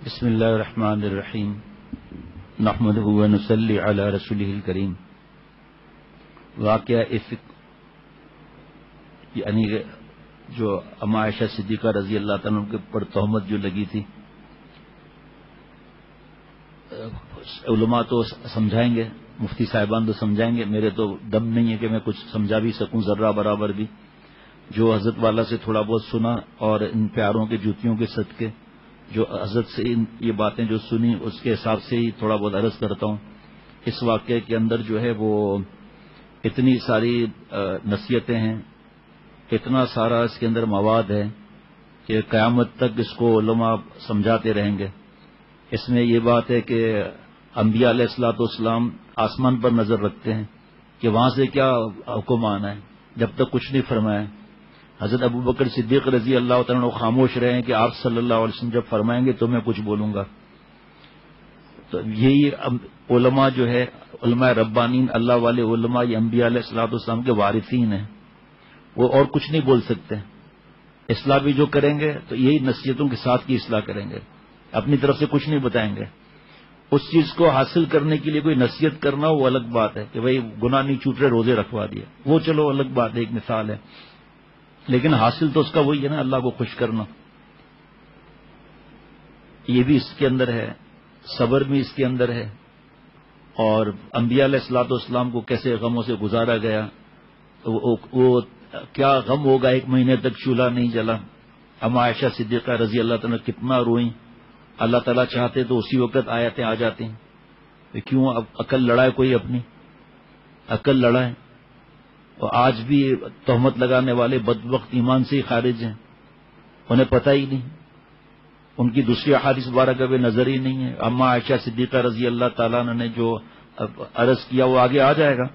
بسم اللہ الرحمن الرحیم نحمدہ و نصلی علی رسولہ الکریم۔ واقعہ افک یعنی جو اما عائشہ صدیقہ رضی اللہ تعالیٰ عنہ کے پر تہمت جو لگی تھی، علماء تو سمجھائیں گے، مفتی صاحبان تو سمجھائیں گے، میرے تو دم نہیں ہے کہ میں کچھ سمجھا بھی سکوں ذرہ برابر بھی۔ جو حضرت والا سے تھوڑا بہت سنا اور ان پیاروں کے جوتیوں کے صدقے جو حضرت سے یہ باتیں جو سنی اس کے حساب سے ہی تھوڑا بہت عرض کرتا ہوں۔ اس واقعے کے اندر جو ہے وہ اتنی ساری نصیحتیں ہیں، اتنا سارا اس کے اندر مواد ہے کہ قیامت تک اس کو علماء سمجھاتے رہیں گے۔ اس میں یہ بات ہے کہ انبیاء علیہ الصلوۃ والسلام آسمان پر نظر رکھتے ہیں کہ وہاں سے کیا حکم آنا ہے، جب تک کچھ نہیں فرمایا۔ حضرت ابو بکر صدیق رضی اللہ تعالیٰ عنہ خاموش رہے ہیں کہ آپ صلی اللہ علیہ وسلم جب فرمائیں گے تو میں کچھ بولوں گا۔ تو یہی علماء جو ہے، علماء ربانین، اللہ والے علماء، یہ انبیاء علیہ الصلوۃ والسلام کے وارثین ہیں، وہ اور کچھ نہیں بول سکتے۔ اصلاح بھی جو کریں گے تو یہی نصیحتوں کے ساتھ کی اصلاح کریں گے، اپنی طرف سے کچھ نہیں بتائیں گے۔ اس چیز کو حاصل کرنے کے لیے کوئی نصیحت کرنا وہ الگ بات ہے کہ بھائی گناہ نہیں چھوٹ رہے روزے رکھوا دیے، وہ چلو الگ بات ہے، ایک مثال ہے، لیکن حاصل تو اس کا وہی ہے نا، اللہ کو خوش کرنا۔ یہ بھی اس کے اندر ہے، صبر بھی اس کے اندر ہے، اور انبیاء علیہ الصلوۃ والسلام کو کیسے غموں سے گزارا گیا، وہ کیا غم ہوگا، 1 مہینے تک چولہا نہیں جلا۔ اما عائشہ صدیقہ رضی اللہ تعالیٰ کتنا روئیں، اللہ تعالیٰ چاہتے تو اسی وقت آیتیں آ جاتی ہیں، کیوں اب عقل لڑائے، کوئی اپنی عقل لڑائے۔ اور آج بھی تہمت لگانے والے بدبخت ایمان سے ہی خارج ہیں، انہیں پتہ ہی نہیں، ان کی دوسری احادیث مبارکہ بھی نظر ہی نہیں ہے۔ اما عائشہ صدیقہ رضی اللہ تعالیٰ عنہ نے جو عرض کیا وہ آگے آ جائے گا،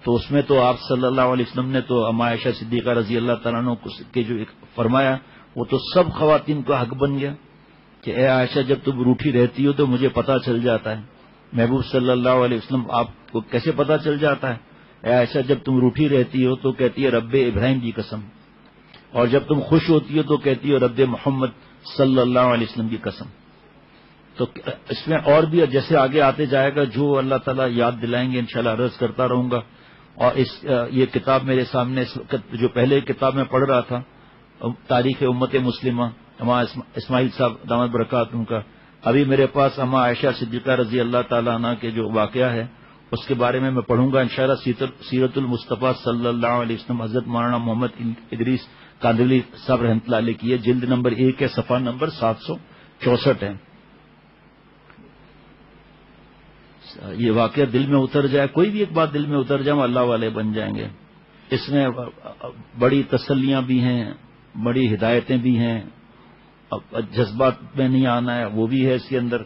تو اس میں تو آپ صلی اللہ علیہ وسلم نے تو اما عائشہ صدیقہ رضی اللہ تعالیٰ عنہ کے جو فرمایا وہ تو سب خواتین کا حق بن گیا کہ اے عائشہ جب تم روٹھی رہتی ہو تو مجھے پتہ چل جاتا ہے۔ محبوب صلی اللہ علیہ وسلم آپ کو کیسے پتہ چل جاتا ہے؟ اے عائشہ جب تم روٹھی رہتی ہو تو کہتی ہے رب ابراہیم کی قسم، اور جب تم خوش ہوتی ہو تو کہتی ہو رب محمد صلی اللہ علیہ وسلم کی قسم۔ تو اس میں اور بھی جیسے آگے آتے جائے گا، جو اللہ تعالیٰ یاد دلائیں گے انشاءاللہ عرض کرتا رہوں گا۔ اور یہ کتاب میرے سامنے اس وقت جو پہلے کتاب میں پڑھ رہا تھا، تاریخ امت مسلمہ، اما اسماعیل صاحب دامت برکاتہ کا، ابھی میرے پاس اما عائشہ صدیقہ رضی اللہ تعالیٰ عنہ کے جو واقعہ ہے اس کے بارے میں پڑھوں گا انشاءاللہ۔ سیرت المصطفیٰ صلی اللہ علیہ وسلم حضرت مولانا محمد ادریس کاندھلی صاحب رحمۃ اللہ علیہ کی ہے، جلد نمبر 1 ہے، صفحہ نمبر 764 ہے۔ یہ واقعہ دل میں اتر جائے، کوئی بھی ایک بات دل میں اتر جائے ہم اللہ والے بن جائیں گے۔ اس میں بڑی تسلیاں بھی ہیں، بڑی ہدایتیں بھی ہیں، جذبات میں نہیں آنا ہے وہ بھی ہے اس کے اندر،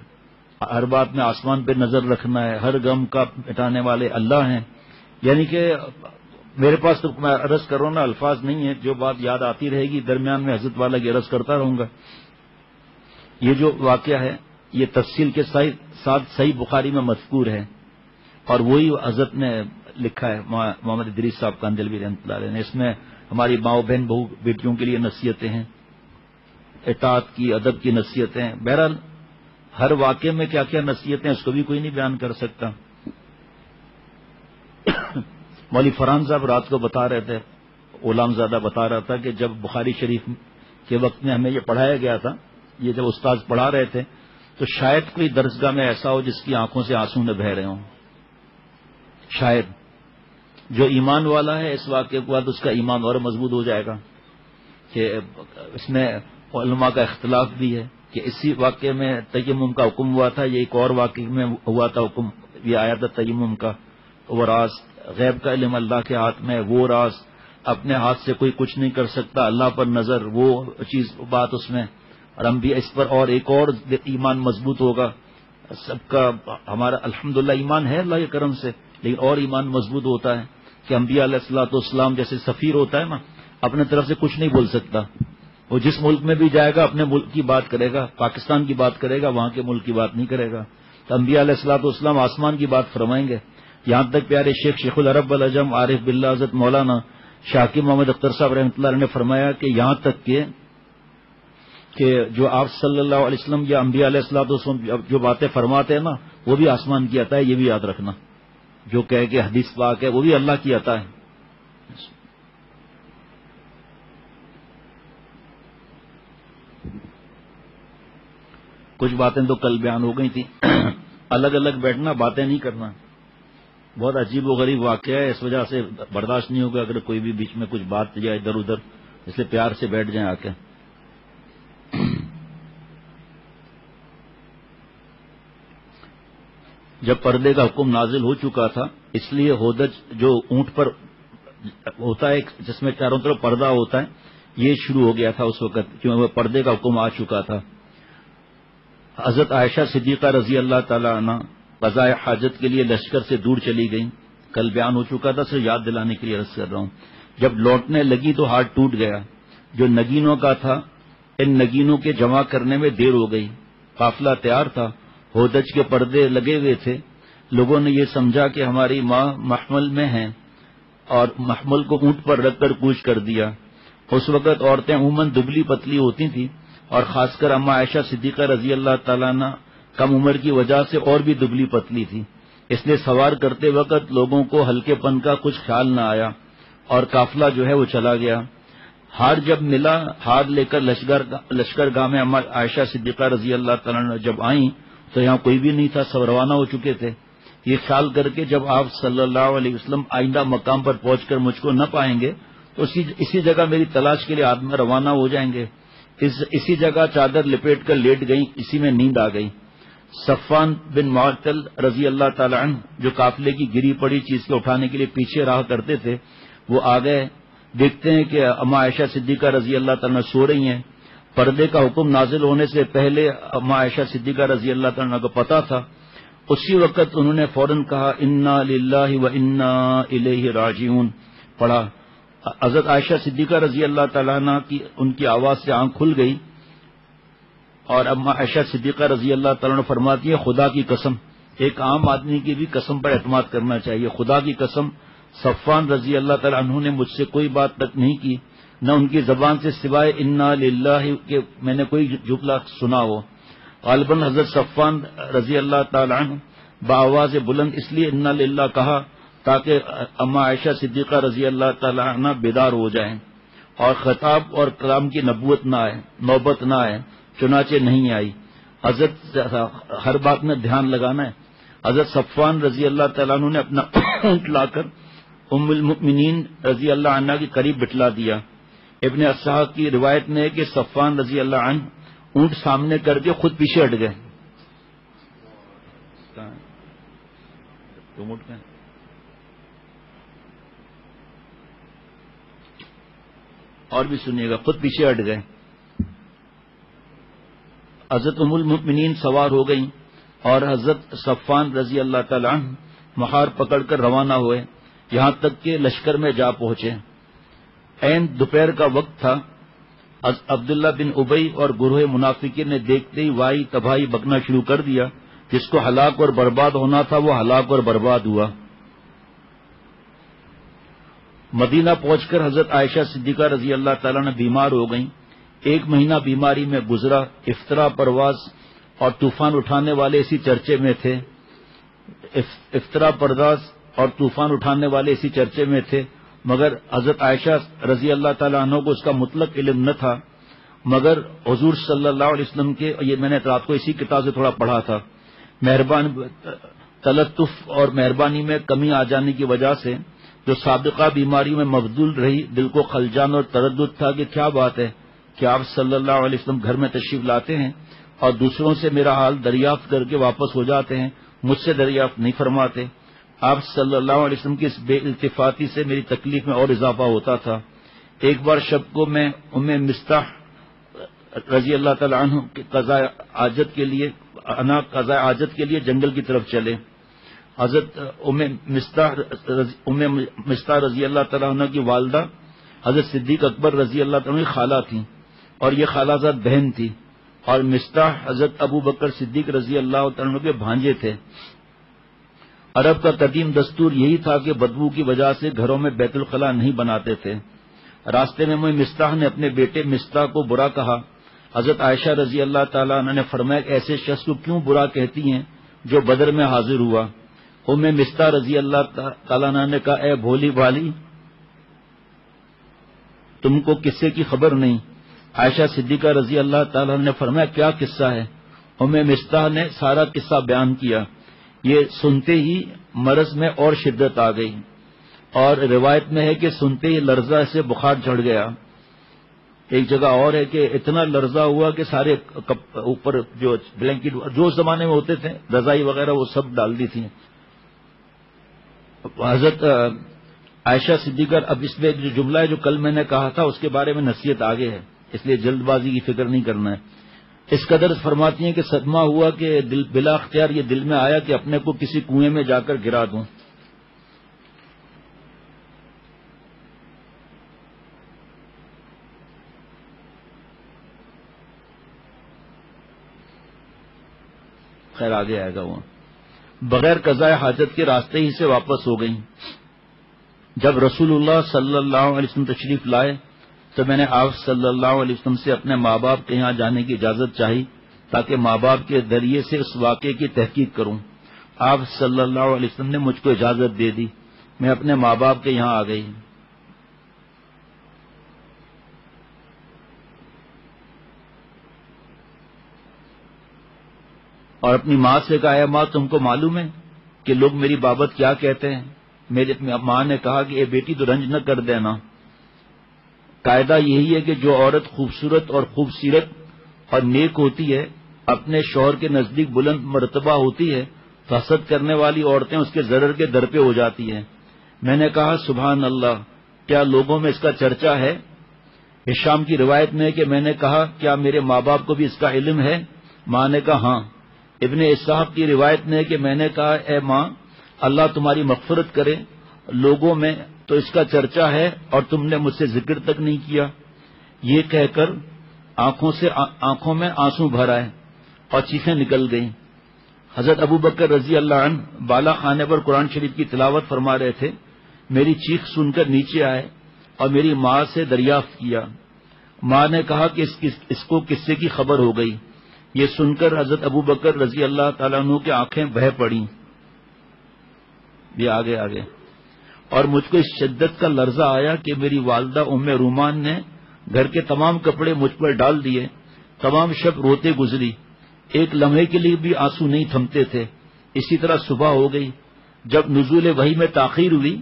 ہر بات میں آسمان پہ نظر رکھنا ہے، ہر غم کا مٹانے والے اللہ ہیں۔ یعنی کہ میرے پاس تو میں عرض کروں نا الفاظ نہیں ہے، جو بات یاد آتی رہے گی درمیان میں حضرت والا کی عرض کرتا رہوں گا۔ یہ جو واقعہ ہے یہ تفصیل کے ساتھ صحیح بخاری میں مذکور ہے، اور وہی حضرت نے لکھا ہے محمد ادریس صاحب کاندھلوی رحمۃ اللہ علیہ نے۔ اس میں ہماری ماؤں بہن بہو بیٹیوں کے لیے نصیحتیں ہیں، اطاعت کی، ادب کی نصیحتیں ہیں۔ بہرحال ہر واقعے میں کیا کیا نصیحتیں اس کو بھی کوئی نہیں بیان کر سکتا۔ مولوی فرحان صاحب رات کو بتا رہے تھے، غلام زادہ بتا رہا تھا کہ جب بخاری شریف کے وقت میں ہمیں یہ پڑھایا گیا تھا، یہ جب استاد پڑھا رہے تھے تو شاید کوئی درسگاہ میں ایسا ہو جس کی آنکھوں سے آنسو نہ بہہ رہے ہوں، شاید جو ایمان والا ہے اس واقعے کے بعد اس کا ایمان اور مضبوط ہو جائے گا کہ اس میں علماء کا اختلاف بھی ہے کہ اسی واقعے میں تیمم کا حکم ہوا تھا، یہ ایک اور واقعے میں ہوا تھا حکم، یہ آیا تھا تیمم کا۔ وہ راز غیب کا علم اللہ کے ہاتھ میں، وہ راز اپنے ہاتھ سے کوئی کچھ نہیں کر سکتا، اللہ پر نظر، وہ چیز بات اس میں، اور ہم بھی اس پر اور ایک اور ایمان مضبوط ہوگا سب کا۔ ہمارا الحمدللہ ایمان ہے اللہ کے کرم سے، لیکن اور ایمان مضبوط ہوتا ہے کہ انبیاء علیہ الصلوۃ والسلام جیسے سفیر ہوتا ہے نا، اپنے طرف سے کچھ نہیں بول سکتا، وہ جس ملک میں بھی جائے گا اپنے ملک کی بات کرے گا، پاکستان کی بات کرے گا، وہاں کے ملک کی بات نہیں کرے گا۔ تو انبیاء علیہ الصلوۃ والسلام آسمان کی بات فرمائیں گے، یہاں تک پیارے شیخ العرب والعجم عارف باللہ حضرت مولانا شاکر محمد اختر صاحب رحمۃ اللہ علیہ نے فرمایا کہ یہاں تک کہ کہ جو آپ صلی اللہ علیہ وسلم یا انبیاء علیہ الصلوۃ والسلام جو باتیں فرماتے ہیں نا وہ بھی آسمان کی عطا ہے، یہ بھی یاد رکھنا. جو کہے کہ حدیث پاک ہے وہ بھی اللہ کی عطا ہے. کچھ باتیں تو کل بیان ہو گئی تھی. الگ الگ بیٹھنا، باتیں نہیں کرنا، بہت عجیب و غریب واقعہ ہے. اس وجہ سے برداشت نہیں ہوگا اگر کوئی بھی بیچ میں کچھ بات جائے ادھر ادھر، اس لیے پیار سے بیٹھ جائیں آ کے. جب پردے کا حکم نازل ہو چکا تھا، اس لیے ہودج جو اونٹ پر ہوتا ہے جس میں چاروں طرف پردہ ہوتا ہے، یہ شروع ہو گیا تھا اس وقت، کیونکہ پردے کا حکم آ چکا تھا. حضرت عائشہ صدیقہ رضی اللہ تعالی عنہ قضاء حاجت کے لیے لشکر سے دور چلی گئیں. کل بیان ہو چکا تھا، صرف یاد دلانے کے لیے عرض کر رہا ہوں. جب لوٹنے لگی تو ہاتھ ٹوٹ گیا. جو نگینوں کا تھا، ان نگینوں کے جمع کرنے میں دیر ہو گئی. قافلہ تیار تھا، ہودج کے پردے لگے ہوئے تھے. لوگوں نے یہ سمجھا کہ ہماری ماں محمل میں ہیں اور محمل کو اونٹ پر رکھ کر کوچ کر دیا. اس وقت عورتیں عموماً دبلی پتلی ہوتی تھیں اور خاص کر اما عائشہ صدیقہ رضی اللہ تعالیٰ عنہ کم عمر کی وجہ سے اور بھی دبلی پتلی تھی. اس لیے سوار کرتے وقت لوگوں کو ہلکے پن کا کچھ خیال نہ آیا اور قافلہ جو ہے وہ چلا گیا. ہار جب ملا، ہار لے کر لشکر گاہ میں اما عائشہ صدیقہ رضی اللہ تعالیٰ عنہ جب آئیں تو یہاں کوئی بھی نہیں تھا، سب روانہ ہو چکے تھے. یہ خیال کر کے جب آپ صلی اللہ علیہ وسلم آئندہ مقام پر پہنچ کر مجھ کو نہ پائیں گے تو اسی جگہ میری تلاش کے لیے آدمی روانہ ہو جائیں گے. اسی جگہ چادر لپیٹ کر لیٹ گئیں، اسی میں نیند آ گئی. صفوان بن معطل رضی اللہ تعالی عنہ جو قافلے کی گری پڑی چیز کو اٹھانے کے لیے پیچھے رہا کرتے تھے، وہ آ گئے. دیکھتے ہیں کہ اما عائشہ صدیقہ رضی اللہ تعالیٰ عنہ سو رہی ہیں. پردے کا حکم نازل ہونے سے پہلے اما عائشہ صدیقہ رضی اللہ تعالیٰ عنہ کو پتا تھا. اسی وقت انہوں نے فوراً کہا انا للہ و انا الیہ راجعون پڑھا. حضرت عائشہ صدیقہ رضی اللہ تعالیٰ عنہ کی ان کی آواز سے آنکھ کھل گئی اور اما عائشہ صدیقہ رضی اللہ تعالیٰ عنہ فرماتی ہے خدا کی قسم، ایک عام آدمی کی بھی قسم پر اعتماد کرنا چاہیے. خدا کی قسم صفوان رضی اللہ تعالیٰ عنہ نے مجھ سے کوئی بات تک نہیں کی، نہ ان کی زبان سے سوائے انا للہ کے میں نے کوئی جملہ سنا ہو. غالباً حضرت صفوان رضی اللہ تعالیٰ عنہ بآواز بلند اس لیے انا للہ کہا تاکہ اما عائشہ صدیقہ رضی اللہ تعالیٰ عنہ بیدار ہو جائیں اور خطاب اور کلام کی نبوت نہ آئے، نوبت نہ آئے. چنانچہ نہیں آئی. حضرت ہر بات میں دھیان لگانا ہے. حضرت صفوان رضی اللہ تعالیٰ عنہ نے اپنا اونٹ لا کر ام المؤمنین رضی اللہ عنہ کے قریب بٹھلا دیا. ابن اسحاق کی روایت میں ہے کہ صفوان رضی اللہ عنہ اونٹ سامنے کر کے خود پیچھے ہٹ گئے. اور بھی سنیے گا، خود پیچھے ہٹ گئے. حضرت ام المؤمنین سوار ہو گئیں اور حضرت صفوان رضی اللہ تعالی عنہ مہار پکڑ کر روانہ ہوئے، یہاں تک کہ لشکر میں جا پہنچے. عین دوپہر کا وقت تھا. عبداللہ بن ابی اور گروہ منافقین نے دیکھتے ہی وائی تباہی بکنا شروع کر دیا. جس کو ہلاک اور برباد ہونا تھا وہ ہلاک اور برباد ہوا. مدینہ پہنچ کر حضرت عائشہ صدیقہ رضی اللہ تعالیٰ نے بیمار ہو گئیں. 1 مہینہ بیماری میں گزرا. افطرا پرواز اور طوفان اٹھانے والے اسی چرچے میں تھے. افطرا پرواز اور طوفان اٹھانے والے اسی چرچے میں تھے، مگر حضرت عائشہ رضی اللہ تعالیٰ عنہ کو اس کا مطلق علم نہ تھا. مگر حضور صلی اللہ علیہ وسلم کے، یہ میں نے رات کو اسی کتاب سے تھوڑا پڑھا تھا، تلطف اور مہربانی میں کمی آ جانے کی وجہ سے جو سابقہ بیماری میں مبذول رہی، دل کو خلجان اور تردد تھا کہ کیا بات ہے کہ آپ صلی اللہ علیہ وسلم گھر میں تشریف لاتے ہیں اور دوسروں سے میرا حال دریافت کر کے واپس ہو جاتے ہیں، مجھ سے دریافت نہیں فرماتے. آپ صلی اللہ علیہ وسلم کی اس بے التفاتی سے میری تکلیف میں اور اضافہ ہوتا تھا. ایک بار شب کو میں ام مستح رضی اللہ تعالی عنہ کی قضاء حاجت کے لیے جنگل کی طرف چلے. حضرت ام مستح رضی اللہ تعالی عنہ کی والدہ حضرت صدیق اکبر رضی اللہ تعالی عنہ کی خالہ تھیں اور یہ خالہ زاد بہن تھی، اور مستح حضرت ابو بکر صدیق رضی اللہ تعالی عنہ کے بھانجے تھے. عرب کا قدیم دستور یہی تھا کہ بدبو کی وجہ سے گھروں میں بیت الخلاء نہیں بناتے تھے. راستے میں مستح نے اپنے بیٹے مستح کو برا کہا، حضرت عائشہ رضی اللہ تعالیٰ عنہ نے فرمایا کہ ایسے شخص کو کیوں برا کہتی ہیں جو بدر میں حاضر ہوا؟ ام مستح رضی اللہ تعالیٰ عنہ نے کہا اے بھولی بھالی، تم کو قصے کی خبر نہیں؟ عائشہ صدیقہ رضی اللہ تعالیٰ عنہ نے فرمایا کیا قصہ ہے؟ ام مستح نے سارا قصہ بیان کیا۔ یہ سنتے ہی مرض میں اور شدت آ گئی، اور روایت میں ہے کہ سنتے ہی لرزہ سے بخار چڑھ گیا۔ ایک جگہ اور ہے کہ اتنا لرزہ ہوا کہ سارے اوپر جو بلینکٹ جو اس زمانے میں ہوتے تھے رضائی وغیرہ وہ سب ڈال دی تھی۔ حضرت عائشہ صدیقہ، اب اس میں جو جملہ ہے جو کل میں نے کہا تھا اس کے بارے میں نصیحت آگے ہے، اس لیے جلد بازی کی فکر نہیں کرنا ہے۔ اس قدر فرماتی ہیں کہ صدمہ ہوا کہ بلا اختیار یہ دل میں آیا کہ اپنے کو کسی کنویں میں جا کر گرا دوں۔ خیر آگے آئے گا وہ۔ بغیر قضاء حاجت کے راستے ہی سے واپس ہو گئیں۔ جب رسول اللہ صلی اللہ علیہ وسلم تشریف لائے تو میں نے آپ صلی اللہ علیہ وسلم سے اپنے ماں باپ کے یہاں جانے کی اجازت چاہی تاکہ ماں باپ کے ذریعے سے اس واقعے کی تحقیق کروں۔ آپ صلی اللہ علیہ وسلم نے مجھ کو اجازت دے دی، میں اپنے ماں باپ کے یہاں آ گئی۔ اور اپنی ماں سے کہا اے ماں تم کو معلوم ہے کہ لوگ میری بابت کیا کہتے ہیں؟ میری ماں نے کہا کہ اے بیٹی تو رنج نہ کر دینا، قاعدہ یہی ہے کہ جو عورت خوبصورت اور خوبصیرت اور نیک ہوتی ہے اپنے شوہر کے نزدیک بلند مرتبہ ہوتی ہے تو حسد کرنے والی عورتیں اس کے ضرر کے در پہ ہو جاتی ہیں۔ میں نے کہا سبحان اللہ، کیا لوگوں میں اس کا چرچا ہے؟ ہشام کی روایت میں ہے کہ میں نے کہا کیا میرے ماں باپ کو بھی اس کا علم ہے؟ ماں نے کہا ہاں۔ ابن اسحاق کی روایت میں ہے کہ میں نے کہا اے ماں اللہ تمہاری مغفرت کرے، لوگوں میں تو اس کا چرچا ہے اور تم نے مجھ سے ذکر تک نہیں کیا۔ یہ کہہ کر آنکھوں میں آنسو بھر آئے اور چیخیں نکل گئیں۔ حضرت ابو بکر رضی اللہ عنہ بالا خانے پر قرآن شریف کی تلاوت فرما رہے تھے، میری چیخ سن کر نیچے آئے اور میری ماں سے دریافت کیا۔ ماں نے کہا کہ اس کو قصے کی خبر ہو گئی۔ یہ سن کر حضرت ابو بکر رضی اللہ تعالیٰ عنہ کی آنکھیں بہہ پڑیں۔ یہ آگے اور مجھ کو اس شدت کا لرزہ آیا کہ میری والدہ ام رومان نے گھر کے تمام کپڑے مجھ پر ڈال دیے، تمام شب روتے گزری، ایک لمحے کے لیے بھی آنسو نہیں تھمتے تھے۔ اسی طرح صبح ہو گئی، جب نزول وحی میں تاخیر ہوئی۔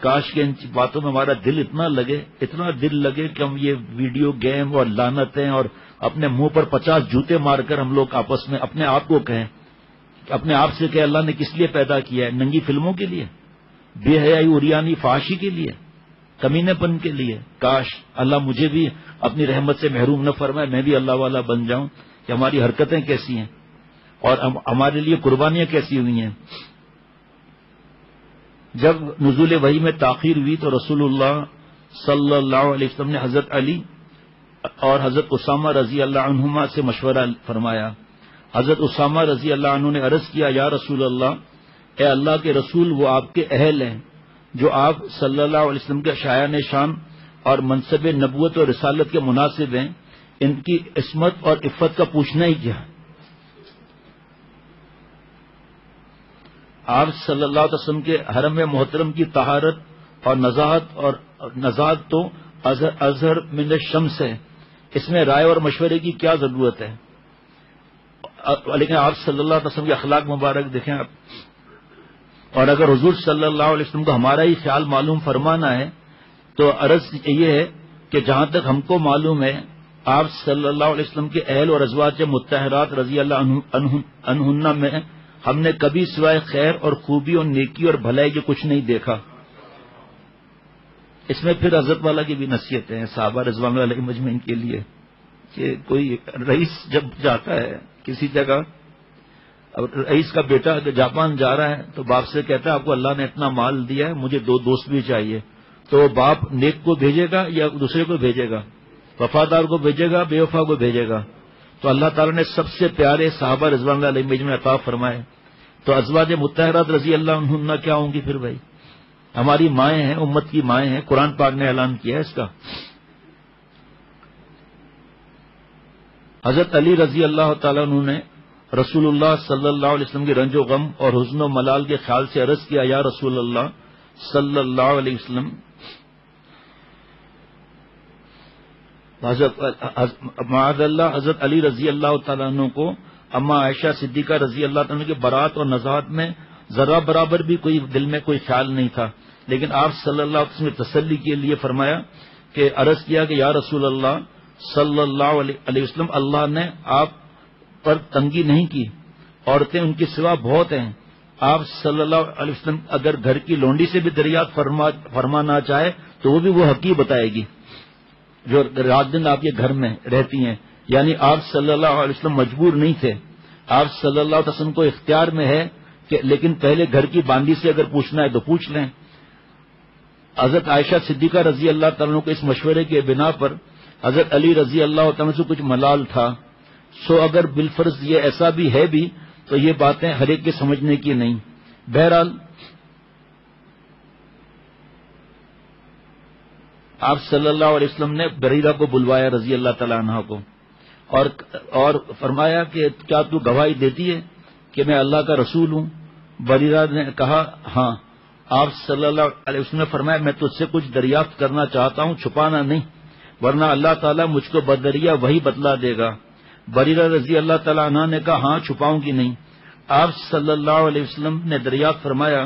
کاش کہ ان باتوں میں ہمارا دل اتنا لگے کہ ہم یہ ویڈیو گیم اور لعنتیں اور اپنے منہ پر 50 جوتے مار کر ہم لوگ آپس میں اپنے آپ کو کہیں، اپنے آپ سے کہ اللہ نے کس لیے پیدا کیا ہے؟ ننگی فلموں کے لیے، بے حیائی اوریانی فحاشی کے لیے، کمینے پن کے لیے؟ کاش اللہ مجھے بھی اپنی رحمت سے محروم نہ فرمائے، میں بھی اللہ والا بن جاؤں کہ ہماری حرکتیں کیسی ہیں اور ہمارے لیے قربانیاں کیسی ہوئی ہیں۔ جب نزول وحی میں تاخیر ہوئی تو رسول اللہ صلی اللہ علیہ وسلم نے حضرت علی اور حضرت اسامہ رضی اللہ عنہما سے مشورہ فرمایا۔ حضرت اسامہ رضی اللہ عنہ نے عرض کیا یا رسول اللہ، اے اللہ کے رسول، وہ آپ کے اہل ہیں جو آپ صلی اللہ علیہ وسلم کے شایان شان اور منصب نبوت اور رسالت کے مناسب ہیں، ان کی عصمت اور عفت کا پوچھنا ہی کیا؟ آپ صلی اللہ علیہ وسلم کے حرم محترم کی طہارت اور نزاہت تو ازہر من الشمس ہے، اس میں رائے اور مشورے کی کیا ضرورت ہے؟ لیکن آپ صلی اللہ علیہ وسلم کے اخلاق مبارک دیکھیں آپ، اور اگر حضور صلی اللہ علیہ وسلم کو ہمارا ہی خیال معلوم فرمانا ہے تو عرض یہ ہے کہ جہاں تک ہم کو معلوم ہے آپ صلی اللہ علیہ وسلم کے اہل اور ازواج مطہرات رضی اللہ عنہن میں ہم نے کبھی سوائے خیر اور خوبی اور نیکی اور بھلائی کے کچھ نہیں دیکھا۔ اس میں پھر حضرت والا کی بھی نصیحتیں ہیں صحابہ رضوان اللہ علیہم اجمعین کے لیے کہ کوئی رئیس جب جاتا ہے کسی جگہ، اب رئیس کا بیٹا جاپان جا رہا ہے تو باپ سے کہتا ہے آپ کو اللہ نے اتنا مال دیا ہے، مجھے 2 دوست بھی چاہیے، تو باپ نیک کو بھیجے گا یا دوسرے کو بھیجے گا؟ وفادار کو بھیجے گا، بے وفا کو بھیجے گا؟ تو اللہ تعالیٰ نے سب سے پیارے صحابہ رضوان اللہ علیہم اجمعین عطا فرمائے، تو ازواج مطہرات رضی اللہ عنہن کیا ہوں گی پھر بھائی؟ ہماری مائیں ہیں، امت کی مائیں ہیں، قرآن پاک نے اعلان کیا ہے اس کا۔ حضرت علی رضی اللہ تعالیٰ عنہ نے رسول اللہ صلی اللہ علیہ وسلم کے رنج و غم اور حزن و ملال کے خیال سے عرض کیا، یا رسول اللہ صلی اللہ علیہ وسلم، معاذ اللہ حضرت علی رضی اللہ تعالیٰ عنہ کو اما عائشہ صدیقہ رضی اللہ تعالیٰ عنہ کے برات اور نزاعت میں ذرہ برابر بھی کوئی دل میں کوئی خیال نہیں تھا، لیکن آپ صلی اللہ علیہ وسلم نے تسلی کے لیے فرمایا کہ عرض کیا کہ یا رسول اللہ صلی اللہ علیہ وسلم، اللہ نے آپ پر تنگی نہیں کی، عورتیں ان کے سوا بہت ہیں، آپ صلی اللہ علیہ وسلم اگر گھر کی لونڈی سے بھی دریافت فرمانا چاہے تو وہ بھی وہ حقیق بتائے گی جو رات دن آپ کے گھر میں رہتی ہیں، یعنی آپ صلی اللہ علیہ وسلم مجبور نہیں تھے، آپ صلی اللہ علیہ وسلم کو اختیار میں ہے کہ لیکن پہلے گھر کی باندی سے اگر پوچھنا ہے تو پوچھ لیں۔ حضرت عائشہ صدیقہ رضی اللہ تعالیٰ عنہ کو اس مشورے کے بنا پر حضرت علی رضی اللہ تعالیٰ سے کچھ ملال تھا، سو اگر بالفرض یہ ایسا بھی ہے بھی تو یہ باتیں ہر ایک کے سمجھنے کی نہیں۔ بہرحال آپ صلی اللہ علیہ وسلم نے بریرہ کو بلوایا رضی اللہ تعالیٰ عنہ کو اور فرمایا کہ کیا تو گواہی دیتی ہے کہ میں اللہ کا رسول ہوں؟ بریرہ نے کہا ہاں۔ آپ صلی اللہ علیہ وسلم نے فرمایا میں تجھ سے کچھ دریافت کرنا چاہتا ہوں، چھپانا نہیں، ورنہ اللہ تعالیٰ مجھ کو بدریہ وہی بتلا دے گا۔ بریرہ رضی اللہ تعالیٰ عنہ نے کہا ہاں چھپاؤں گی نہیں۔ آپ صلی اللہ علیہ وسلم نے دریافت فرمایا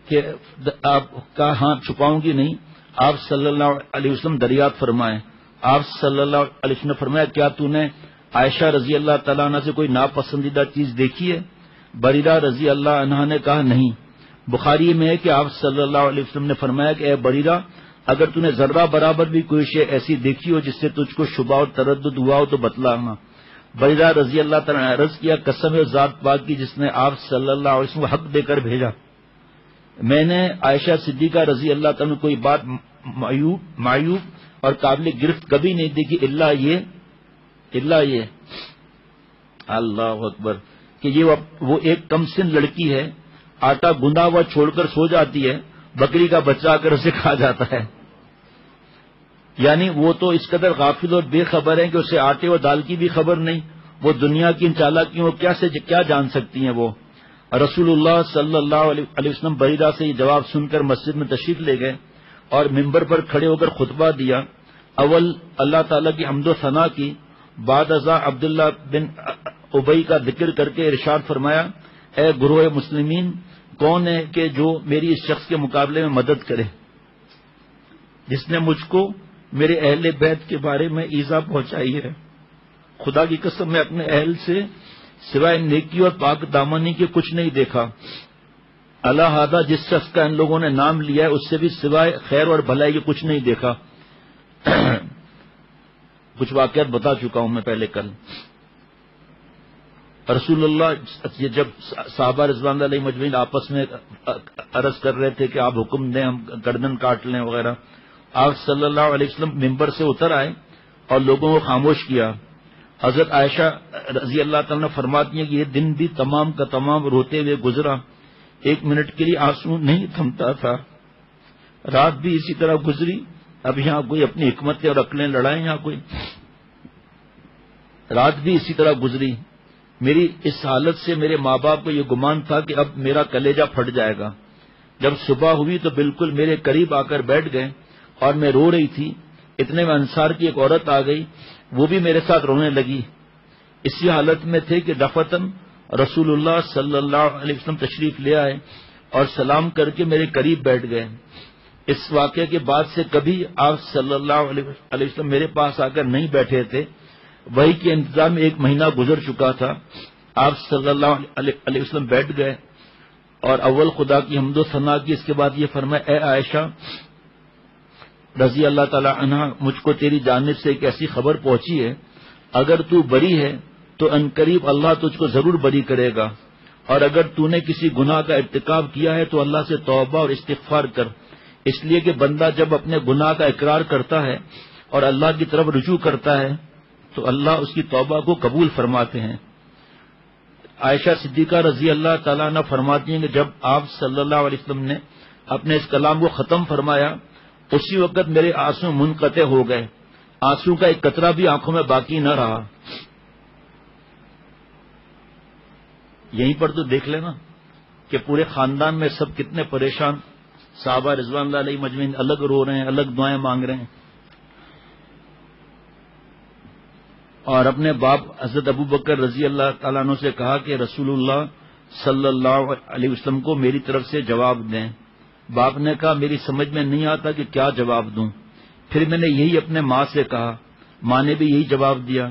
کہ آپ کہا ہاں چھپاؤں گی نہیں۔ آپ صلی اللہ علیہ وسلم دریافت فرمائے۔ آپ صلی اللہ علیہ وسلم نے فرمایا کیا تو نے عائشہ رضی اللہ تعالیٰ عنہ سے کوئی ناپسندیدہ چیز دیکھی ہے؟ بریرہ رضی اللہ عنہ نے کہا نہیں۔ بخاری میں ہے کہ آپ صلی اللہ علیہ وسلم نے فرمایا کہ اے بریرہ، اگر تو نے ذرہ برابر بھی کوئی شے ایسی دیکھی ہو جس سے تجھ کو شبہ اور تردد ہوا ہو تو بتلانا۔ بریرہ رضی اللہ تعالیٰ نے عرض کیا قسم ہے ذات پاک کی جس نے آپ صلی اللہ علیہ وسلم کو حق دے کر بھیجا، میں نے عائشہ صدیقہ رضی اللہ تعالیٰ کوئی بات معیوب اور قابل گرفت کبھی نہیں دیکھی الا یہ اللہ اکبر کہ یہ وہ ایک کم سن لڑکی ہے، آٹا گندا ہوا چھوڑ کر سو جاتی ہے، بکری کا بچہ آ کر اسے کھا جاتا ہے، یعنی وہ تو اس قدر غافل اور بے خبر ہے کہ اسے آٹے اور دال کی بھی خبر نہیں، وہ دنیا کی ان چالاکیوں کیا جان سکتی ہیں وہ۔ رسول اللہ صلی اللہ علیہ وسلم بریرہ سے یہ جواب سن کر مسجد میں تشریف لے گئے اور ممبر پر کھڑے ہو کر خطبہ دیا۔ اول اللہ تعالیٰ کی حمد و ثنا کی، بعد ازاں عبداللہ بن ابی کا ذکر کر کے ارشاد فرمایا اے گروہ مسلمین، کون ہے کہ جو میری اس شخص کے مقابلے میں مدد کرے جس نے مجھ کو میرے اہل بیت کے بارے میں ایذا پہنچائی ہے؟ خدا کی قسم میں اپنے اہل سے سوائے نیکی اور پاک دامنی کے کچھ نہیں دیکھا۔ الہذا جس شخص کا ان لوگوں نے نام لیا ہے اس سے بھی سوائے خیر اور بھلائی کے کچھ نہیں دیکھا۔ کچھ واقعات بتا چکا ہوں میں پہلے کل۔ رسول اللہ جب صحابہ رضوان اللہ علیہ مجمعین آپس میں عرض کر رہے تھے کہ آپ حکم دیں ہم گردن کاٹ لیں وغیرہ، آپ صلی اللہ علیہ وسلم ممبر سے اتر آئے اور لوگوں کو خاموش کیا۔ حضرت عائشہ رضی اللہ تعالیٰ نے فرماتی ہیں کہ یہ دن بھی تمام کا تمام روتے ہوئے گزرا، ایک منٹ کے لیے آنسو نہیں تھمتا تھا، رات بھی اسی طرح گزری۔ اب یہاں کوئی اپنی حکمتیں اور عقلیں لڑائیں، یہاں کوئی رات بھی اسی طرح گزری۔ میری اس حالت سے میرے ماں باپ کو یہ گمان تھا کہ اب میرا کلیجہ پھٹ جائے گا۔ جب صبح ہوئی تو بالکل میرے قریب آ کر بیٹھ گئے اور میں رو رہی تھی، اتنے میں انصار کی ایک عورت آ گئی، وہ بھی میرے ساتھ رونے لگی۔ اسی حالت میں تھے کہ دفتن رسول اللہ صلی اللہ علیہ وسلم تشریف لے آئے اور سلام کر کے میرے قریب بیٹھ گئے۔ اس واقعے کے بعد سے کبھی آپ صلی اللہ علیہ وسلم میرے پاس آ کر نہیں بیٹھے تھے۔ وحی کے انتظام میں 1 مہینہ گزر چکا تھا۔ آپ صلی اللہ علیہ وسلم بیٹھ گئے اور اول خدا کی حمد و ثنا کی، اس کے بعد یہ فرمایا اے عائشہ رضی اللہ تعالی عنہ، مجھ کو تیری جانب سے ایک ایسی خبر پہنچی ہے، اگر تو بری ہے تو عنقریب اللہ تجھ کو ضرور بری کرے گا، اور اگر تو نے کسی گناہ کا ارتکاب کیا ہے تو اللہ سے توبہ اور استغفار کر، اس لیے کہ بندہ جب اپنے گناہ کا اقرار کرتا ہے اور اللہ کی طرف رجوع کرتا ہے تو اللہ اس کی توبہ کو قبول فرماتے ہیں۔ عائشہ صدیقہ رضی اللہ تعالیٰ عنہ فرماتی ہیں کہ جب آپ صلی اللہ علیہ وسلم نے اپنے اس کلام کو ختم فرمایا اسی وقت میرے آنسو منقطع ہو گئے، آنسو کا ایک قطرہ بھی آنکھوں میں باقی نہ رہا۔ یہیں پر تو دیکھ لینا کہ پورے خاندان میں سب کتنے پریشان، صحابہ رضوان اللہ علیہ مجمعین الگ رو رہے ہیں، الگ دعائیں مانگ رہے ہیں، اور اپنے باپ حضرت ابو بکر رضی اللہ تعالیٰ عنہ سے کہا کہ رسول اللہ صلی اللہ علیہ وسلم کو میری طرف سے جواب دیں۔ باپ نے کہا میری سمجھ میں نہیں آتا کہ کیا جواب دوں۔ پھر میں نے یہی اپنے ماں سے کہا، ماں نے بھی یہی جواب دیا۔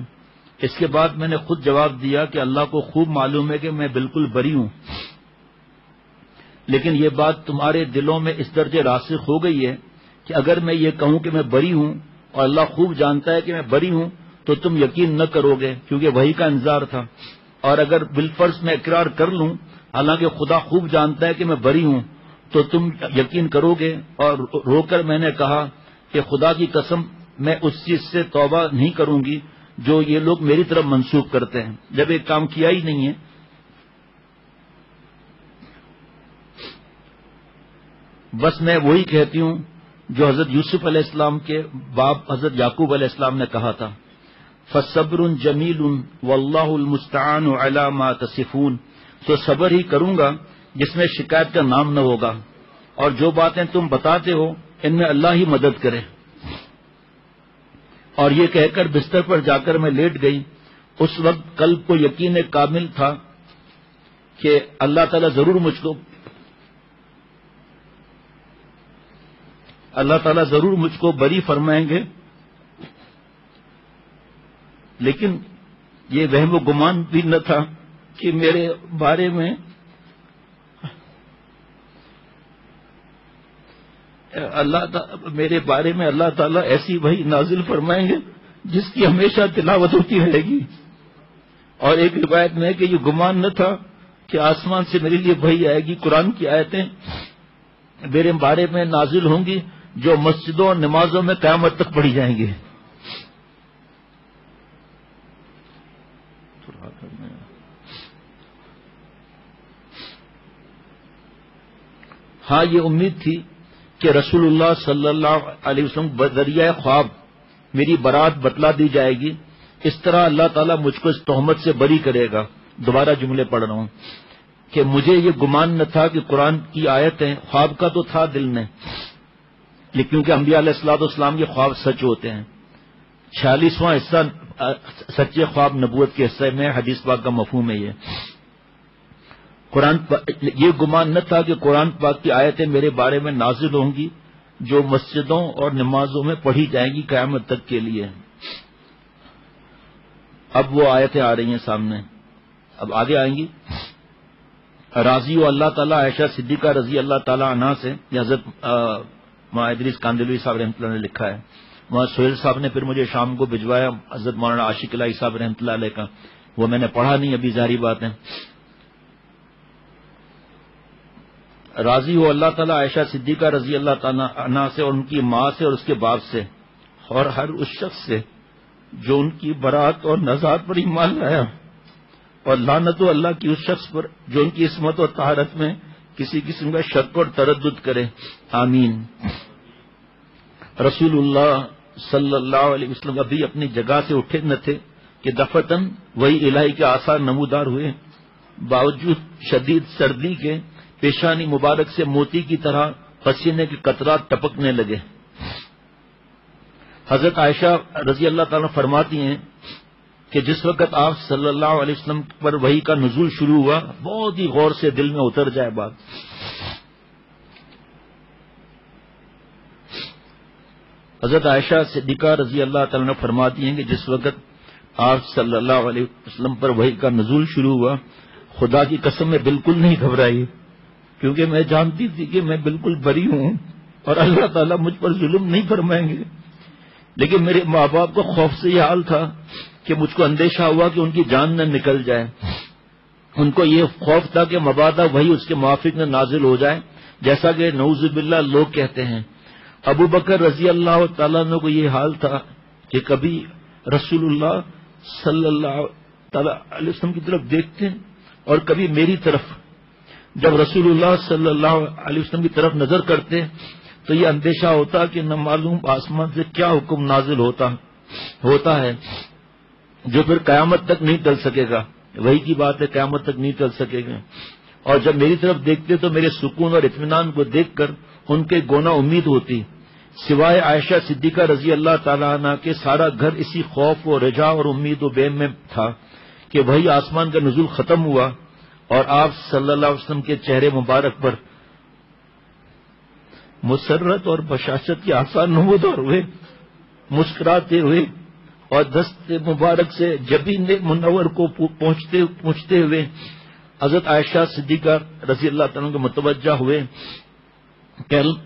اس کے بعد میں نے خود جواب دیا کہ اللہ کو خوب معلوم ہے کہ میں بالکل بری ہوں، لیکن یہ بات تمہارے دلوں میں اس درجے راسخ ہو گئی ہے کہ اگر میں یہ کہوں کہ میں بری ہوں اور اللہ خوب جانتا ہے کہ میں بری ہوں تو تم یقین نہ کرو گے، کیونکہ وہی کا انتظار تھا، اور اگر بالفرض میں اقرار کر لوں حالانکہ خدا خوب جانتا ہے کہ میں بری ہوں تو تم یقین کرو گے۔ اور رو کر میں نے کہا کہ خدا کی قسم میں اس چیز سے توبہ نہیں کروں گی جو یہ لوگ میری طرف منسوخ کرتے ہیں، جب ایک کام کیا ہی نہیں ہے۔ بس میں وہی کہتی ہوں جو حضرت یوسف علیہ السلام کے باپ حضرت یعقوب علیہ السلام نے کہا تھا، فَصَبْرٌ جَمِيلٌ وَاللَّهُ الْمُسْتَعَانُ عَلَى مَا تَصِفُونَ، تو صبر ہی کروں گا جس میں شکایت کا نام نہ ہوگا، اور جو باتیں تم بتاتے ہو ان میں اللہ ہی مدد کرے۔ اور یہ کہہ کر بستر پر جا کر میں لیٹ گئی۔ اس وقت قلب کو یقین کامل تھا کہ اللہ تعالیٰ ضرور مجھ کو بری فرمائیں گے، لیکن یہ وہم و گمان بھی نہ تھا کہ میرے بارے میں اللہ تعالیٰ ایسی وحی نازل فرمائیں گے جس کی ہمیشہ تلاوت ہوتی رہے گی۔ اور ایک روایت میں کہ یہ گمان نہ تھا کہ آسمان سے میرے لیے وحی آئے گی، قرآن کی آیتیں میرے بارے میں نازل ہوں گی جو مسجدوں اور نمازوں میں قیامت تک پڑھی جائیں گی۔ ہاں یہ امید تھی کہ رسول اللہ صلی اللہ علیہ وسلم بذریعہ خواب میری برات بتلا دی جائے گی، اس طرح اللہ تعالیٰ مجھ کو اس تہمت سے بری کرے گا۔ دوبارہ جملے پڑھ رہا ہوں کہ مجھے یہ گمان نہ تھا کہ قرآن کی آیتیں، خواب کا تو تھا دل میں، لیکن کیونکہ انبیاء علیہ الصلوۃ والسلام کے خواب سچ ہوتے ہیں۔ 46واں حصہ سچے خواب نبوت کے حصے میں حدیث پاک کا مفہوم ہے۔ یہ گمان نہ تھا کہ قرآن پاک کی آیتیں میرے بارے میں نازل ہوں گی جو مسجدوں اور نمازوں میں پڑھی جائیں گی قیامت تک کے لیے۔ اب وہ آیتیں آ رہی ہیں سامنے، اب آگے آئیں گی۔ راضی ہو اللہ تعالیٰ عائشہ صدیقہ رضی اللہ تعالیٰ عنہ سے، یہ حضرت مولانا ادریس کاندلوی صاحب رحمۃ اللہ نے لکھا ہے۔ مولانا سہیل صاحب نے پھر مجھے شام کو بھجوایا حضرت مولانا عاشق الہی صاحب رحمۃ اللہ علیہ کا، وہ میں نے پڑھا نہیں ابھی، ظاہری بات ہے۔ راضی ہو اللہ تعالیٰ عائشہ صدیقہ رضی اللہ تعالیٰ عنہ سے اور ان کی ماں سے اور اس کے باپ سے، اور ہر اس شخص سے جو ان کی برات اور نزاعت پر ایمان لایا، اور لعنت و اللہ کی اس شخص پر جو ان کی عصمت اور طہارت میں کسی قسم کا شک اور تردد کرے، آمین۔ رسول اللہ صلی اللہ علیہ وسلم ابھی اپنی جگہ سے اٹھے نہ تھے کہ دفتن وہی الہی کے آثار نمودار ہوئے، باوجود شدید سردی کے پیشانی مبارک سے موتی کی طرح پسینے کے قطرات ٹپکنے لگے۔ حضرت عائشہ رضی اللہ تعالیٰ فرماتی ہیں کہ جس وقت آپ صلی اللہ علیہ وسلم پر وحی کا نزول شروع ہوا، بہت ہی غور سے دل میں اتر جائے بات۔ حضرت عائشہ صدیقہ رضی اللہ تعالیٰ فرماتی ہیں کہ جس وقت آپ صلی اللہ علیہ وسلم پر وحی کا نزول شروع ہوا، خدا کی قسم میں بالکل نہیں گھبرائی، کیونکہ میں جانتی تھی کہ میں بالکل بری ہوں اور اللہ تعالیٰ مجھ پر ظلم نہیں فرمائیں گے۔ لیکن میرے ماں باپ کو خوف سے یہ حال تھا کہ مجھ کو اندیشہ ہوا کہ ان کی جان نہ نکل جائے۔ ان کو یہ خوف تھا کہ مبادا وہی اس کے موافق نہ نازل ہو جائے، جیسا کہ نعوذ باللہ لوگ کہتے ہیں۔ ابو بکر رضی اللہ تعالیٰ عنہ کو یہ حال تھا کہ کبھی رسول اللہ صلی اللہ تعالیٰ علیہ وسلم کی طرف دیکھتے اور کبھی میری طرف. جب رسول اللہ صلی اللہ علیہ وسلم کی طرف نظر کرتے تو یہ اندیشہ ہوتا کہ نہ معلوم آسمان سے کیا حکم نازل ہوتا ہے جو پھر قیامت تک نہیں ٹل سکے گا. وہی کی بات ہے، قیامت تک نہیں ٹل سکے گا. اور جب میری طرف دیکھتے تو میرے سکون اور اطمینان کو دیکھ کر ان کے گونا امید ہوتی. سوائے عائشہ صدیقہ رضی اللہ تعالیٰ عنہ کے سارا گھر اسی خوف و رجا اور امید و بیم میں تھا کہ وہی آسمان کا نزول ختم ہوا اور آپ صلی اللہ علیہ وسلم کے چہرے مبارک پر مسرت اور بشاشت کے آثار نمودار ہوئے. مسکراتے ہوئے اور دست مبارک سے جبین منور کو پہنچتے ہوئے حضرت عائشہ صدیقہ رضی اللہ تعالیٰ کے متوجہ ہوئے.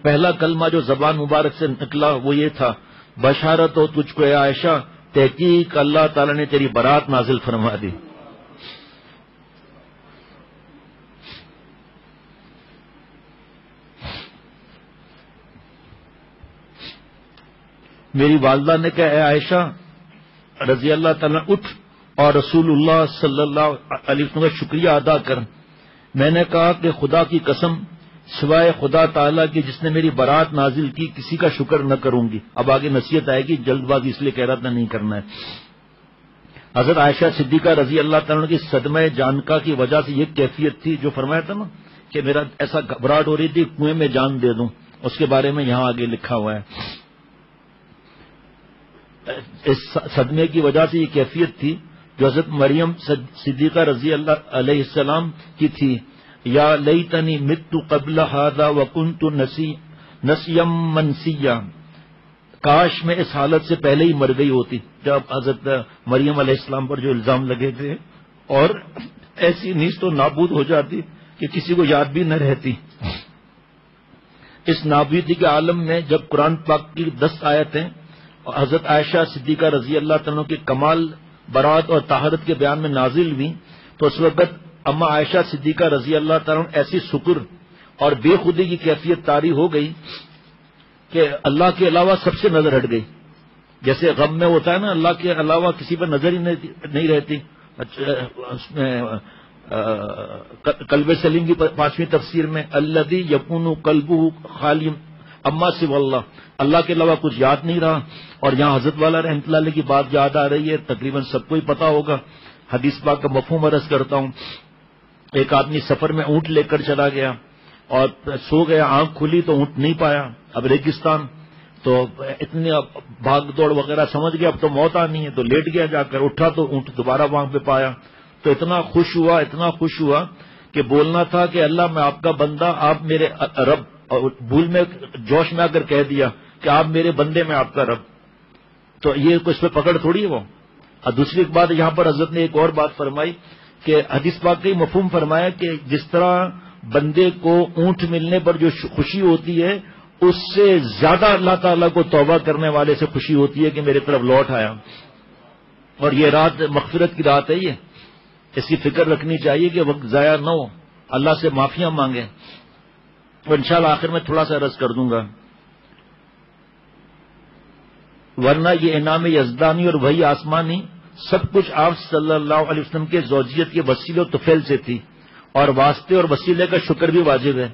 پہلا کلمہ جو زبان مبارک سے نکلا وہ یہ تھا، بشارت ہو تجھ کو اے عائشہ، تحقیق اللہ تعالیٰ نے تیری برات نازل فرما دی. میری والدہ نے کہا، اے عائشہ رضی اللہ تعالیٰ اٹھ اور رسول اللہ صلی اللہ علیہ وسلم کا شکریہ ادا کر. میں نے کہا کہ خدا کی قسم، سوائے خدا تعالیٰ کی جس نے میری برات نازل کی کسی کا شکر نہ کروں گی. اب آگے نصیحت آئے گی، جلد بازی اس لیے کہہ رہا تھا نہیں کرنا ہے. حضرت عائشہ صدیقہ رضی اللہ تعالیٰ کی صدمہ جانکا کی وجہ سے یہ کیفیت تھی جو فرمایا تھا نا کہ میرا ایسا گھبراہٹ ہو رہی تھی کنویں میں جان دے دوں، اس کے بارے میں یہاں آگے لکھا ہوا ہے. اس صدمے کی وجہ سے یہ کیفیت تھی جو حضرت مریم صدیقہ رضی اللہ علیہ السلام کی تھی. یا لیتنی مت قبل ھذا وکنت نسیم منسیا، کاش میں اس حالت سے پہلے ہی مر گئی ہوتی جب حضرت مریم علیہ السلام پر جو الزام لگے تھے، اور ایسی نیست و نابود ہو جاتی کہ کسی کو یاد بھی نہ رہتی. اس نابودی کے عالم میں جب قرآن پاک کی 10 آیتیں حضرت عائشہ صدیقہ رضی اللہ تعالیٰ کے کمال برات اور طہارت کے بیان میں نازل ہوئی تو اس وقت اما عائشہ صدیقہ رضی اللہ تعالیٰ ایسی شکر اور بے خودی کی کیفیت طاری ہو گئی کہ اللہ کے علاوہ سب سے نظر ہٹ گئی. جیسے غم میں ہوتا ہے نا، اللہ کے علاوہ کسی پر نظر ہی نہیں رہتی. اس میں قلب سلیم کی 5ویں تفسیر میں الذی یکون قلبہ خالی اما سوی اللہ کے علاوہ کچھ یاد نہیں رہا. اور یہاں حضرت والا رحمۃ اللہ علیہ کی بات یاد آ رہی ہے، تقریباً سب کو ہی پتا ہوگا. حدیث پاک کا مفہوم عرض کرتا ہوں. ایک آدمی سفر میں اونٹ لے کر چلا گیا اور سو گیا، آنکھ کھلی تو اونٹ نہیں پایا. اب ریگستان تو اتنی بھاگ دوڑ وغیرہ سمجھ گیا اب تو موت آنی ہے، تو لیٹ گیا. جا کر اٹھا تو اونٹ دوبارہ وہاں پہ پایا. تو اتنا خوش ہوا کہ بولنا تھا کہ اللہ میں آپ کا بندہ، آپ میرے رب، اور بھول میں جوش میں آ کر کہہ دیا کہ آپ میرے بندے میں آپ کا رب. تو یہ اس پہ پکڑ تھوڑی ہے وہ. اور دوسری بات یہاں پر حضرت نے ایک اور بات فرمائی کہ حدیث پاک کا ہی مفہوم فرمایا کہ جس طرح بندے کو اونٹ ملنے پر جو خوشی ہوتی ہے اس سے زیادہ اللہ تعالیٰ کو توبہ کرنے والے سے خوشی ہوتی ہے کہ میرے طرف لوٹ آیا. اور یہ رات مغفرت کی رات ہے، یہ اس کی فکر رکھنی چاہیے کہ وقت ضائع نہ ہو، اللہ سے معافیاں مانگیں. اور انشاءاللہ آخر میں تھوڑا سا عرض کر دوں گا، ورنہ یہ انعام یزدانی اور وہی آسمانی سب کچھ آپ صلی اللہ علیہ وسلم کے زوجیت کے وسیلے و طفیل سے تھی، اور واسطے اور وسیلے کا شکر بھی واجب ہے.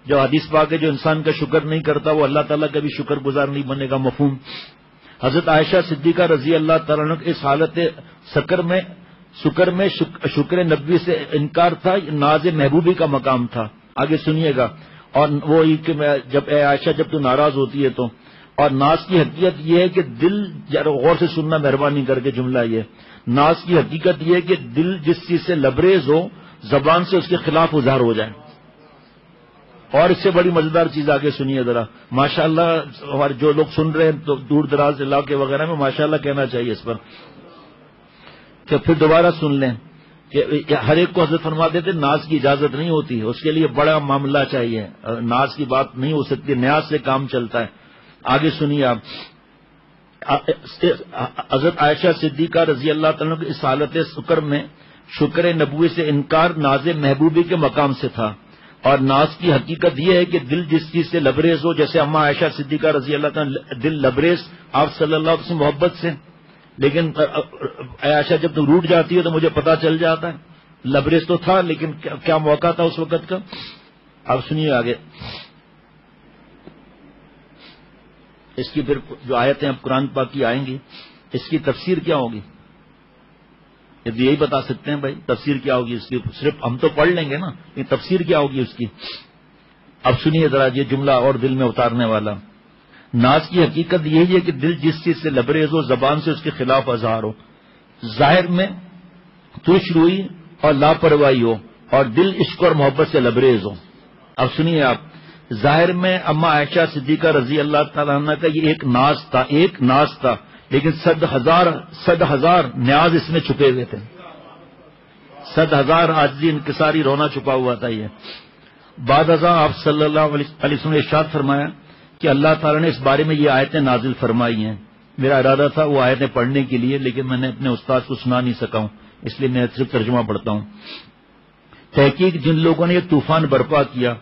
جو حدیث پاک ہے جو انسان کا شکر نہیں کرتا وہ اللہ تعالیٰ کا بھی شکر گزار نہیں بنے گا. مفہوم. حضرت عائشہ صدیقہ رضی اللہ تعالیٰ عنہ اس حالت شکر میں شکر نبوی سے انکار تھا، ناز محبوبی کا مقام تھا. آگے سنیے گا. اور وہ کہ جب اے عائشہ جب تو ناراض ہوتی ہے تو، اور ناز کی حقیقت یہ ہے کہ دل، غور سے سننا مہربانی کر کے جملہ، یہ ناز کی حقیقت یہ ہے کہ دل جس چیز سے لبریز ہو زبان سے اس کے خلاف اظہار ہو جائے. اور اس سے بڑی مزیدار چیز آگے سنیے ذرا. ماشاءاللہ ہمارے جو لوگ سن رہے ہیں تو دور دراز علاقے وغیرہ میں ماشاءاللہ کہنا چاہیے اس پر، کہ پھر دوبارہ سن لیں کہ ہر ایک کو حضرت فرما دیتے ناز کی اجازت نہیں ہوتی، اس کے لیے بڑا معاملہ چاہیے، ناز کی بات نہیں ہو سکتی، نیاز سے کام چلتا ہے. آگے سنیے آپ. حضرت عائشہ صدیقہ رضی اللہ تعالیٰ کی اس حالت شکر میں شکر نبوی سے انکار ناز محبوبی کے مقام سے تھا. اور ناز کی حقیقت یہ ہے کہ دل جس چیز سے لبریز ہو، جیسے اما عائشہ صدیقہ رضی اللہ تعالیٰ دل لبریز آپ صلی اللہ علیہ وسلم محبت سے، لیکن عائشہ جب تو روٹ جاتی ہے تو مجھے پتا چل جاتا ہے لبریز تو تھا، لیکن کیا موقع تھا اس وقت کا؟ اب سنیے آگے اس کی پھر جو آیتیں اب قرآن پاک کی آئیں گی اس کی تفسیر کیا ہوگی؟ یہی بتا سکتے ہیں بھائی تفسیر کیا ہوگی اس کی؟ صرف ہم تو پڑھ لیں گے نا، یہ تفسیر کیا ہوگی اس کی؟ اب سنیے ذرا یہ جملہ اور دل میں اتارنے والا۔ ناز کی حقیقت یہی ہے کہ دل جس چیز سے لبریز ہو، زبان سے اس کے خلاف اظہار ہو، ظاہر میں ترش روئی اور لاپرواہی ہو، اور دل عشق اور محبت سے لبریز ہو۔ اب سنیے آپ، ظاہر میں اما عائشہ صدیقہ رضی اللہ تعالیٰ عنہ کا یہ ایک ناز تھا، لیکن صد ہزار نیاز اس میں چھپے ہوئے تھے، 100,000 عاجزی انکساری رونا چھپا ہوا تھا۔ یہ بعد ازاں آپ صلی اللہ علیہ وسلم نے ارشاد فرمایا کہ اللہ تعالیٰ نے اس بارے میں یہ آیتیں نازل فرمائی ہیں۔ میرا ارادہ تھا وہ آیتیں پڑھنے کے لیے، لیکن میں نے اپنے استاد کو سنا نہیں سکا ہوں، اس لیے میں صرف ترجمہ پڑھتا ہوں۔ تحقیق جن لوگوں نے یہ طوفان برپا کیا،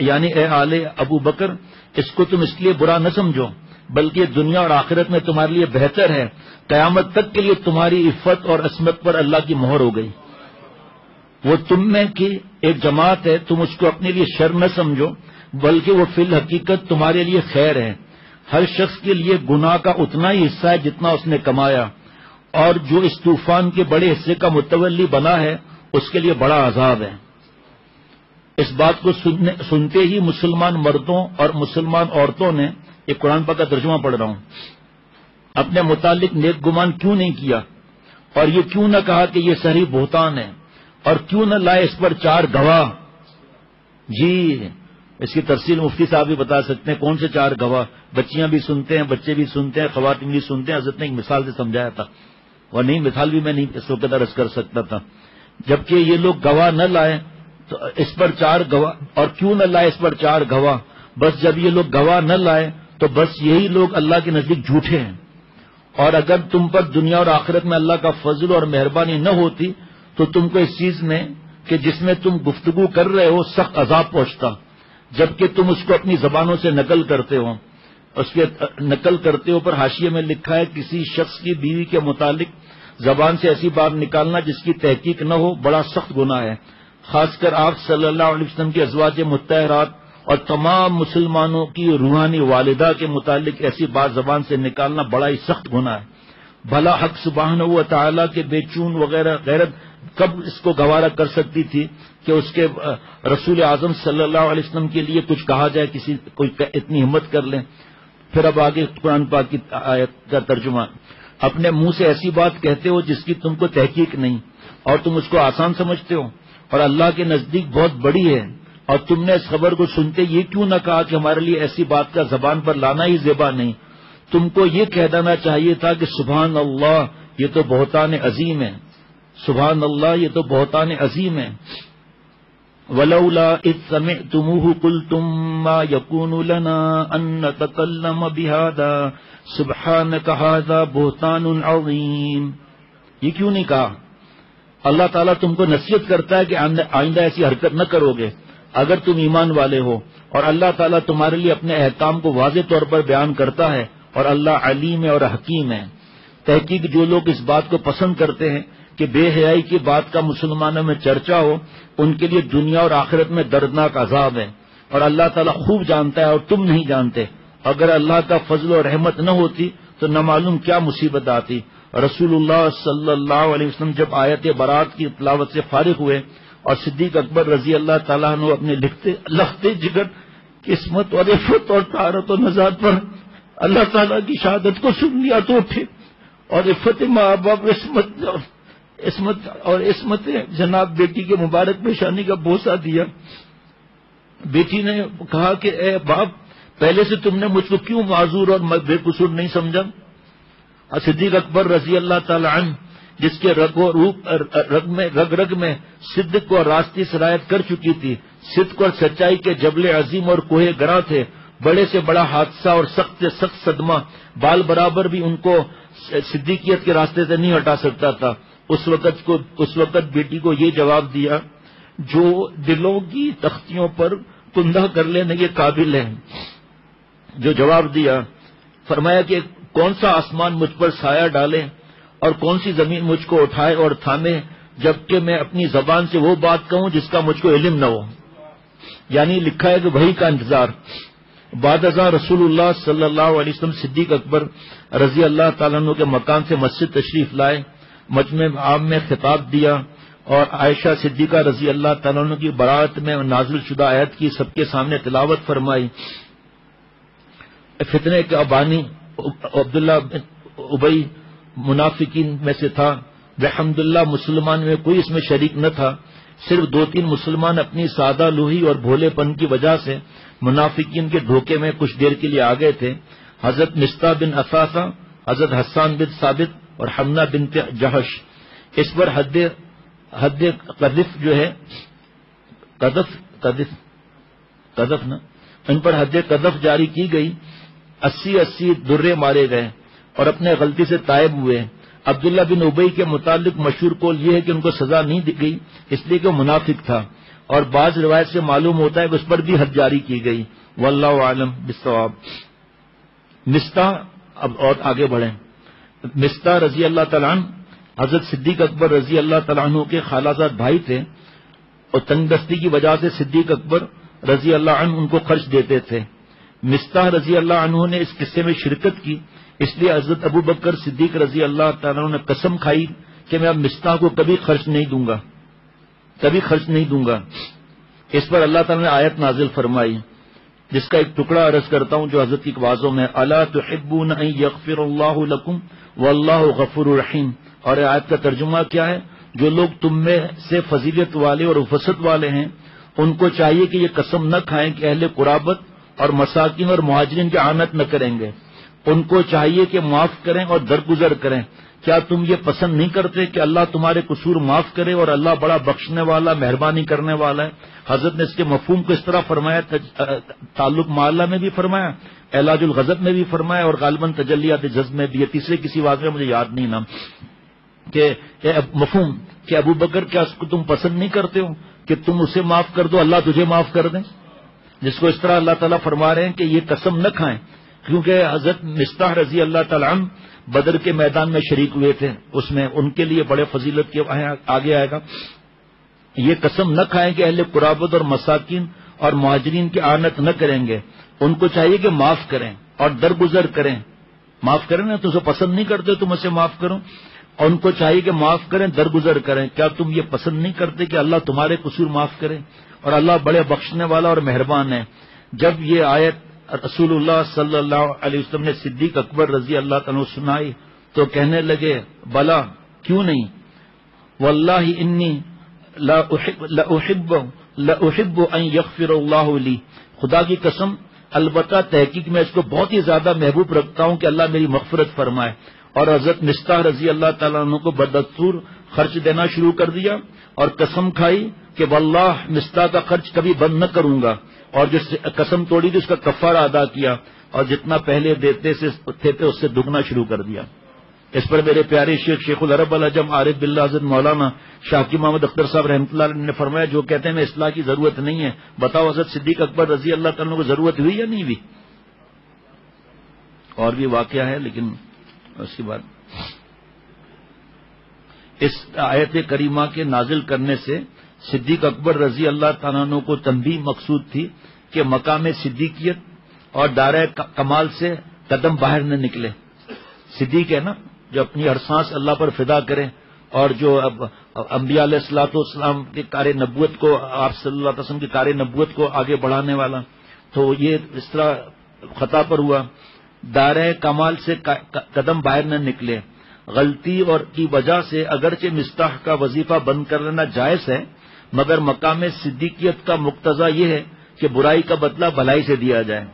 یعنی اے آل ابو بکر، اس کو تم اس لیے برا نہ سمجھو، بلکہ دنیا اور آخرت میں تمہارے لیے بہتر ہے، قیامت تک کے لیے تمہاری عفت اور عصمت پر اللہ کی مہر ہو گئی۔ وہ تم میں کی ایک جماعت ہے، تم اس کو اپنے لیے شر نہ سمجھو، بلکہ وہ فی الحقیقت تمہارے لیے خیر ہے۔ ہر شخص کے لیے گناہ کا اتنا ہی حصہ ہے جتنا اس نے کمایا، اور جو اس طوفان کے بڑے حصے کا متولی بنا ہے اس کے لیے بڑا عذاب ہے۔ اس بات کو سنتے ہی مسلمان مردوں اور مسلمان عورتوں نے، یہ قرآن پاک کا ترجمہ پڑھ رہا ہوں، اپنے متعلق نیک گمان کیوں نہیں کیا، اور یہ کیوں نہ کہا کہ یہ صحیح بہتان ہے، اور کیوں نہ لائے اس پر 4 گواہ؟ جی اس کی تفصیل مفتی صاحب بھی بتا سکتے ہیں، کون سے 4 گواہ؟ بچیاں بھی سنتے ہیں، بچے بھی سنتے ہیں، خواتین بھی سنتے ہیں۔ حضرت نے ایک مثال سے سمجھایا تھا، اور نہیں مثال بھی میں نہیں اس وقت عرض کر سکتا تھا۔ جبکہ یہ لوگ گواہ نہ لائے تو اس پر 4 گواہ، اور کیوں نہ لائے اس پر 4 گواہ؟ بس جب یہ لوگ گواہ نہ لائے تو بس یہی لوگ اللہ کے نزدیک جھوٹے ہیں، اور اگر تم پر دنیا اور آخرت میں اللہ کا فضل اور مہربانی نہ ہوتی تو تم کو اس چیز میں کہ جس میں تم گفتگو کر رہے ہو سخت عذاب پہنچتا، جبکہ تم اس کو اپنی زبانوں سے نقل کرتے ہو۔ اس کے نقل کرتے ہو پر حاشیے میں لکھا ہے کسی شخص کی بیوی کے متعلق زبان سے ایسی بات نکالنا جس کی تحقیق نہ ہو بڑا سخت گناہ ہے۔ خاص کر آپ صلی اللہ علیہ وسلم کے ازواج مطہرات اور تمام مسلمانوں کی روحانی والدہ کے متعلق ایسی بات زبان سے نکالنا بڑا ہی سخت گناہ ہے۔ بھلا حق سبحانہ و تعالیٰ کے بے چون وغیرہ غیرت کب اس کو گوارا کر سکتی تھی کہ اس کے رسول اعظم صلی اللہ علیہ وسلم کے لیے کچھ کہا جائے، کوئی اتنی ہمت کر لیں؟ پھر اب آگے قرآن پاک کی آیت کا ترجمہ۔ اپنے منہ سے ایسی بات کہتے ہو جس کی تم کو تحقیق نہیں، اور تم اس کو آسان سمجھتے ہو، اور اللہ کے نزدیک بہت بڑی ہے، اور تم نے اس خبر کو سنتے یہ کیوں نہ کہا کہ ہمارے لیے ایسی بات کا زبان پر لانا ہی زیبا نہیں؟ تم کو یہ کہہ دینا چاہیے تھا کہ سبحان اللہ یہ تو بہتان عظیم ہے، سبحان اللہ یہ تو بہتان عظیم ہے۔ وَلَوْلَا إِذْ سَمِعْتُمُوهُ قُلْتُم مَّا يَكُونُ لَنَا أَن نَّتَكَلَّمَ بِهَٰذَا سُبْحَانَكَ هَٰذَا بُهْتَانٌ عَظِيمٌ۔ یہ کیوں نہیں کہا؟ اللہ تعالیٰ تم کو نصیحت کرتا ہے کہ آئندہ ایسی حرکت نہ کرو گے اگر تم ایمان والے ہو، اور اللہ تعالیٰ تمہارے لیے اپنے احکام کو واضح طور پر بیان کرتا ہے، اور اللہ علیم ہے اور حکیم ہے۔ تحقیق جو لوگ اس بات کو پسند کرتے ہیں کہ بے حیائی کی بات کا مسلمانوں میں چرچا ہو، ان کے لیے دنیا اور آخرت میں دردناک عذاب ہے، اور اللہ تعالیٰ خوب جانتا ہے اور تم نہیں جانتے۔ اگر اللہ کا فضل و رحمت نہ ہوتی تو نہ معلوم کیا مصیبت آتی۔ رسول اللہ صلی اللہ علیہ وسلم جب آیت برات کی تلاوت سے فارغ ہوئے اور صدیق اکبر رضی اللہ تعالیٰ عنہ اپنے لختے جگر قسمت اور عفت اور طہارت و نزاہت پر اللہ تعالیٰ کی شہادت کو سن لیا تو اٹھے، اور عفت ماں باپ عصمت جناب بیٹی کے مبارک پیشانی کا بوسہ دیا۔ بیٹی نے کہا کہ اے باپ، پہلے سے تم نے مجھ کو کیوں معذور اور بے قصور نہیں سمجھا؟ صدیق اکبر رضی اللہ تعالی عنہ جس کے رگ رگ میں صدق اور راستی سرایت کر چکی تھی، صدق اور سچائی کے جبل عظیم اور کوہ گراں تھے، بڑے سے بڑا حادثہ اور سخت سے سخت صدمہ بال برابر بھی ان کو صدیقیت کے راستے سے نہیں ہٹا سکتا تھا۔ اس وقت بیٹی کو یہ جواب دیا جو دلوں کی تختیوں پر کندہ کر لینے کے قابل ہے۔ جو جواب دیا، فرمایا کہ کون سا آسمان مجھ پر سایہ ڈالے اور کون سی زمین مجھ کو اٹھائے اور تھامے جبکہ میں اپنی زبان سے وہ بات کہوں جس کا مجھ کو علم نہ ہو. یعنی لکھا ہے کہ وحی کا انتظار. بعد ازاں رسول اللہ صلی اللہ علیہ وسلم صدیق اکبر رضی اللہ تعالیٰ عنہ کے مکان سے مسجد تشریف لائے، مجمع عام میں خطاب دیا اور عائشہ صدیقہ رضی اللہ تعالیٰ عنہ کی برات میں نازل شدہ آیت کی سب کے سامنے تلاوت فرمائی. فتنے کے ابانی عبداللہ بن ابی منافقین میں سے تھا. الحمدللہ مسلمان میں کوئی اس میں شریک نہ تھا، صرف 2-3 مسلمان اپنی سادہ لوہی اور بھولے پن کی وجہ سے منافقین کے دھوکے میں کچھ دیر کے لیے آ گئے تھے. حضرت مصطح بن اثاثہ، حضرت حسان بن ثابت اور حمنہ بنت جہش اس پر حد قذف جو ہے قذف نا ان پر حد قذف جاری کی گئی. 80 درے مارے گئے اور اپنے غلطی سے تائب ہوئے. عبداللہ بن ابی کے متعلق مشہور قول یہ ہے کہ ان کو سزا نہیں دی گئی اس لیے کہ وہ منافق تھا، اور بعض روایت سے معلوم ہوتا ہے کہ اس پر بھی حد جاری کی گئی. واللہ اعلم بالصواب. مصطح، اب اور آگے بڑھیں. مصطح رضی اللہ تعالیٰ عنہ حضرت صدیق اکبر رضی اللہ تعالیٰ عنہ کے خالازاد بھائی تھے، اور تنگ دستی کی وجہ سے صدیق اکبر رضی اللہ عنہ ان کو خرچ دیتے تھے. مصطح رضی اللہ عنہ نے اس قصے میں شرکت کی، اس لیے حضرت ابو بکر صدیق رضی اللہ تعالیٰ عنہ نے قسم کھائی کہ میں اب مصطح کو کبھی خرچ نہیں دوں گا. اس پر اللہ تعالیٰ نے آیت نازل فرمائی جس کا ایک ٹکڑا عرض کرتا ہوں جو حضرت کی آوازوں میں، الا تحبون ان یغفر اللہ لکم واللہ غفور رحیم. اور آیت کا ترجمہ کیا ہے؟ جو لوگ تم میں سے فضیلت والے اور وسعت والے ہیں ان کو چاہیے کہ یہ قسم نہ کھائیں کہ اہل قرابت اور مساکین اور مہاجرین کی اعانت نہ کریں گے. ان کو چاہیے کہ معاف کریں اور درگزر کریں. کیا تم یہ پسند نہیں کرتے کہ اللہ تمہارے قصور معاف کرے اور اللہ بڑا بخشنے والا مہربانی کرنے والا ہے؟ حضرت نے اس کے مفہوم کو اس طرح فرمایا، تعلق معلّہ میں بھی فرمایا، علاج الغضب میں بھی فرمایا، اور غالباً تجلیات جذب میں بھی. تیسرے کسی بات میں مجھے یاد نہیں نام کہ مفہوم کہ ابو بکر کیا اس کو تم پسند نہیں کرتے ہو کہ تم اسے معاف کر دو اللہ تجھے معاف کر دیں، جس کو اس طرح اللہ تعالیٰ فرما رہے ہیں کہ یہ قسم نہ کھائیں. کیونکہ حضرت مصطح رضی اللہ تعالیٰ عنہ بدر کے میدان میں شریک ہوئے تھے، اس میں ان کے لیے بڑے فضیلت کے آگے آئے گا. یہ قسم نہ کھائیں کہ اہل قرابت اور مساکین اور مہاجرین کی اعانت نہ کریں گے. ان کو چاہیے کہ معاف کریں اور درگزر کریں. معاف کریں نا، تو اسے پسند نہیں کرتے تم اسے معاف کرو. اور ان کو چاہیے کہ معاف کریں، درگزر کریں. کیا تم یہ پسند نہیں کرتے کہ اللہ تمہارے قصور معاف کرے؟ اور اللہ بڑے بخشنے والا اور مہربان ہے. جب یہ آیت رسول اللہ صلی اللہ علیہ وسلم نے صدیق اکبر رضی اللہ تعالیٰ سنائی تو کہنے لگے بلا کیوں نہیں، واللہ انی لأحب ان یغفر اللہ لی. خدا کی قسم البتہ تحقیق میں اس کو بہت ہی زیادہ محبوب رکھتا ہوں کہ اللہ میری مغفرت فرمائے. اور حضرت مصطح رضی اللہ تعالیٰ عنہ کو بدستور خرچ دینا شروع کر دیا اور قسم کھائی کہ واللہ مصطح کا خرچ کبھی بند نہ کروں گا. اور جس قسم توڑی تھی اس کا کفارہ ادا کیا اور جتنا پہلے دیتے تھے اس سے دگنا شروع کر دیا. اس پر میرے پیارے شیخ العرب العجم عارف باللہ حضرت مولانا شاکی محمد اختر صاحب رحمۃ اللہ علیہ نے فرمایا جو کہتے ہیں میں اصلاح کی ضرورت نہیں ہے، بتاؤ حضرت صدیق اکبر رضی اللہ تعالیٰ کو ضرورت ہوئی یا نہیں ہوئی؟ اور بھی واقعہ ہے لیکن اس کے بعد اس آیت کریمہ کے نازل کرنے سے صدیق اکبر رضی اللہ تعالیٰ عنہ کو تنبیہ مقصود تھی کہ مقام صدیقیت اور دائرہ کمال سے قدم باہر نہ نکلے. صدیق ہے نا جو اپنی ہر سانس اللہ پر فدا کرے اور جو اب انبیاء علیہ الصلوۃ والسلام کے کار نبوت کو، آپ صلی اللہ علیہ وسلم کی کار نبوت کو آگے بڑھانے والا، تو یہ اس طرح خطا پر ہوا. دائرہ کمال سے قدم باہر نہ نکلے. غلطی اور کی وجہ سے اگرچہ مصطح کا وظیفہ بند کر لینا جائز ہے، مگر مقام صدیقیت کا مقتضا یہ ہے کہ برائی کا بدلہ بھلائی سے دیا جائے.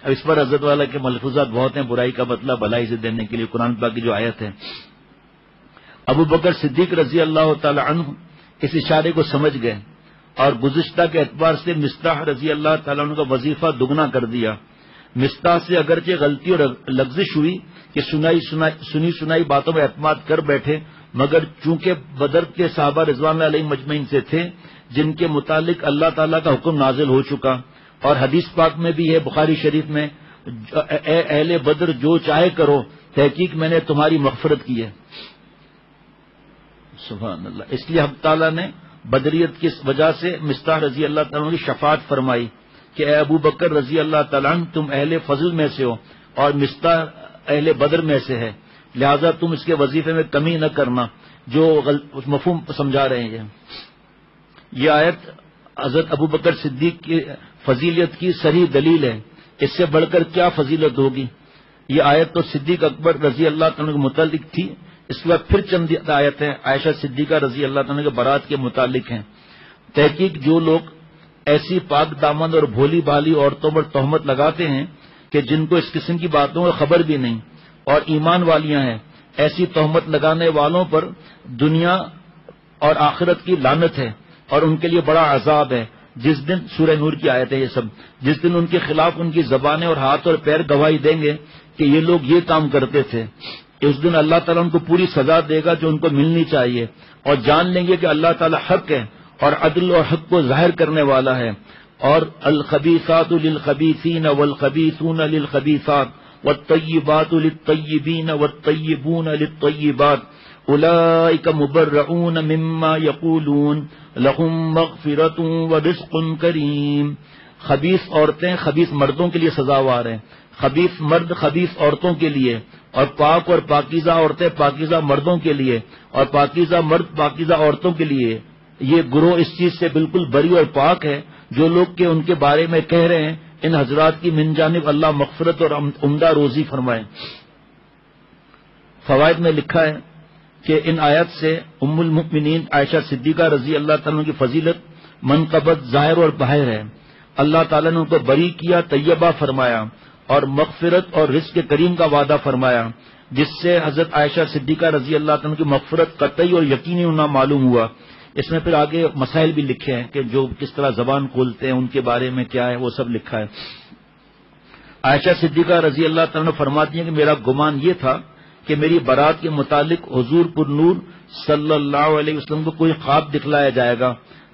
اب اس پر حضرت والا کے ملفوظات بہت ہیں برائی کا بدلہ بھلائی سے دینے کے لیے. قرآن پاک کی جو آیت ہے، ابو بکر صدیق رضی اللہ تعالی عنہ اس اشارے کو سمجھ گئے اور گزشتہ کے اعتبار سے مصطح رضی اللہ تعالی عنہ کا وظیفہ دگنا کر دیا. مصطح سے اگرچہ غلطی اور لغزش ہوئی کہ سنی سنائی باتوں میں اعتماد کر بیٹھے، مگر چونکہ بدر کے صحابہ رضوان اللہ علیہم مجمعین سے تھے جن کے متعلق اللہ تعالیٰ کا حکم نازل ہو چکا، اور حدیث پاک میں بھی ہے بخاری شریف میں، اے اہل بدر جو چاہے کرو، تحقیق میں نے تمہاری مغفرت کی ہے. سبحان اللہ. اس لیے حق تعالیٰ نے بدریت کی وجہ سے مصطح رضی اللہ تعالیٰ کی شفاعت فرمائی کہ اے ابو بکر رضی اللہ تعالیٰ عنہ تم اہل فضل میں سے ہو اور مصطح اہل بدر میں سے ہے، لہذا تم اس کے وظیفے میں کمی نہ کرنا، جو مفہوم سمجھا رہے ہیں. یہ آیت حضرت ابو بکر صدیق کی فضیلت کی صریح دلیل ہے. اس سے بڑھ کر کیا فضیلت ہوگی؟ یہ آیت تو صدیق اکبر رضی اللہ تعالیٰ کے متعلق تھی. اس کے بعد پھر چند آیتیں عائشہ صدیقہ رضی اللہ تعالیٰ کے برات کے متعلق ہیں. تحقیق جو لوگ ایسی پاک دامن اور بھولی بھالی عورتوں پر تہمت لگاتے ہیں کہ جن کو اس قسم کی باتوں کا خبر بھی نہیں اور ایمان والیاں ہیں، ایسی تہمت لگانے والوں پر دنیا اور آخرت کی لعنت ہے اور ان کے لیے بڑا عذاب ہے. جس دن سورہ نور کی آیت ہے یہ سب، جس دن ان کے خلاف ان کی زبانیں اور ہاتھ اور پیر گواہی دیں گے کہ یہ لوگ یہ کام کرتے تھے، اس دن اللہ تعالیٰ ان کو پوری سزا دے گا جو ان کو ملنی چاہیے، اور جان لیں گے کہ اللہ تعالیٰ حق ہے اور عدل اور حق کو ظاہر کرنے والا ہے. اور الخبیثات للخبیثین والخبیثون للخبیثات والطیبات للطیبین والطیبون للطیبات اولئک مبرؤون مما یقولون لهم مغفرۃ ورزق کریم. خبیث عورتیں خبیث مردوں کے لیے سزاوار ہیں، خبیث مرد خبیث عورتوں کے لیے، اور پاک اور پاکیزہ عورتیں پاکیزہ مردوں کے لیے، اور پاکیزہ مرد پاکیزہ عورتوں کے لیے. یہ گروہ اس چیز سے بالکل بری اور پاک ہے جو لوگ کہ ان کے بارے میں کہہ رہے ہیں. ان حضرات کی من جانب اللہ مغفرت اور عمدہ روزی فرمائے. فوائد میں لکھا ہے کہ ان آیت سے ام المؤمنین عائشہ صدیقہ رضی اللہ تعالیٰ کی فضیلت منقبت ظاہر اور باہر ہے. اللہ تعالیٰ نے ان کو بری کیا، طیبہ فرمایا اور مغفرت اور رزق کریم کا وعدہ فرمایا، جس سے حضرت عائشہ صدیقہ رضی اللہ تعالیٰ کی مغفرت قطعی اور یقینی ہونا معلوم ہوا. اس میں پھر آگے مسائل بھی لکھے ہیں کہ جو کس طرح زبان کھولتے ہیں ان کے بارے میں کیا ہے، وہ سب لکھا ہے. عائشہ صدیقہ رضی اللہ تعالیٰ نے فرماتی ہیں کہ میرا گمان یہ تھا کہ میری برات کے متعلق حضور پر نور صلی اللہ علیہ وسلم کو کوئی خواب دکھلایا جائے گا،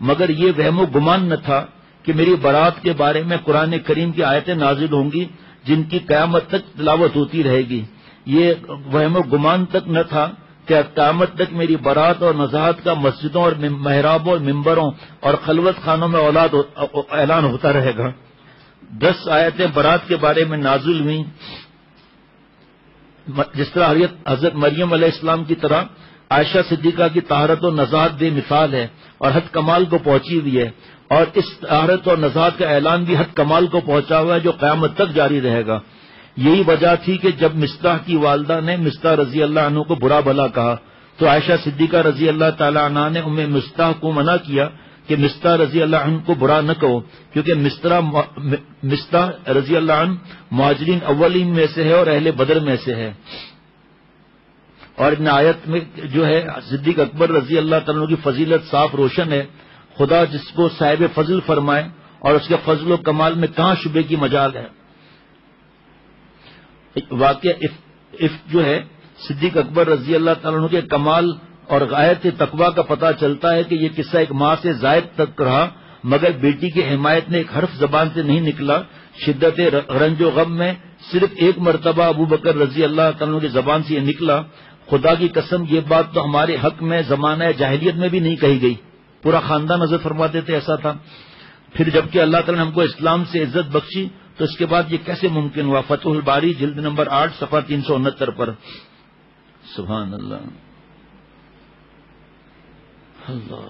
مگر یہ وہم و گمان نہ تھا کہ میری برات کے بارے میں قرآن کریم کی آیتیں نازل ہوں گی جن کی قیامت تک تلاوت ہوتی رہے گی. یہ وہم و گمان تک نہ تھا کہ قیامت تک میری برات اور نزاہت کا مسجدوں اور محرابوں اور ممبروں اور خلوت خانوں میں اعلان ہوتا رہے گا. 10 آیتیں برات کے بارے میں نازل ہوئیں. جس طرح حضرت مریم علیہ السلام کی طرح عائشہ صدیقہ کی طہارت و نزاہت بے مثال ہے اور حد کمال کو پہنچی ہوئی ہے، اور اس طہارت اور نزاہت کا اعلان بھی حد کمال کو پہنچا ہوا ہے جو قیامت تک جاری رہے گا. یہی وجہ تھی کہ جب مصطح کی والدہ نے مصطح رضی اللہ عنہ کو برا بھلا کہا تو عائشہ صدیقہ رضی اللہ تعالی عنہ نے ام مصطح کو منع کیا کہ مصطح رضی اللہ عنہ کو برا نہ کہو، کیونکہ مصطح رضی اللہ عنہ مہاجرین اولین میں سے ہے اور اہل بدر میں سے ہے. اور ان آیت میں جو ہے صدیق اکبر رضی اللہ تعالیٰ کی فضیلت صاف روشن ہے. خدا جس کو صاحب فضل فرمائے اور اس کے فضل و کمال میں کہاں شبے کی مجال ہے. واقعہ جو ہے صدیق اکبر رضی اللہ تعالیٰ کے کمال اور غایت تقویٰ کا پتہ چلتا ہے کہ یہ قصہ ایک ماہ سے زائد تک رہا، مگر بیٹی کی حمایت نے ایک حرف زبان سے نہیں نکلا. شدت رنج و غم میں صرف ایک مرتبہ ابو بکر رضی اللہ تعالیٰ کی زبان سے یہ نکلا. خدا کی قسم یہ بات تو ہمارے حق میں زمانہ جاہلیت میں بھی نہیں کہی گئی. پورا خاندان حضرت فرماتے تھے ایسا تھا. پھر جبکہ اللہ تعالیٰ نے ہم کو اسلام سے عزت بخشی تو اس کے بعد یہ کیسے ممکن ہوا؟ فتح الباری جلد نمبر 8 صفحہ 369 پر. سبحان اللہ. اللہ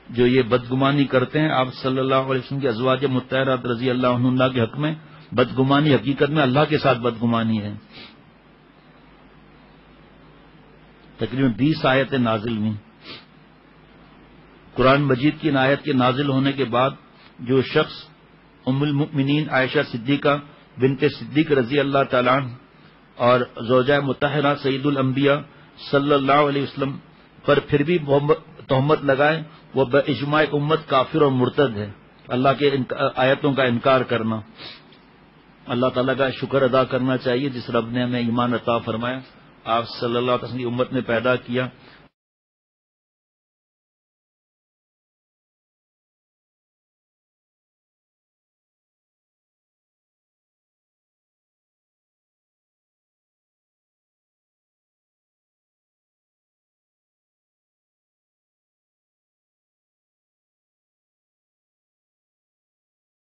جو یہ بدگمانی کرتے ہیں آپ صلی اللہ علیہ وسلم کی ازواج مطہرات رضی اللہ عنہ کے حق میں، بدگمانی حقیقت میں اللہ کے ساتھ بدگمانی ہے. تقریباً 20 آیتیں نازل ہوئیں. قرآن مجید کی ان آیت کے نازل ہونے کے بعد جو شخص ام المؤمنین عائشہ صدیقہ بنت صدیق رضی اللہ تعالیٰ عنہ اور زوجہ مطہرہ سید الانبیاء صلی اللہ علیہ وسلم پر پھر بھی تہمت لگائے وہ باجماع امت کافر اور مرتد ہے. اللہ کے آیتوں کا انکار کرنا. اللہ تعالیٰ کا شکر ادا کرنا چاہیے جس رب نے ہمیں ایمان عطا فرمایا، آپ صلی اللہ علیہ وسلم کی امت میں پیدا کیا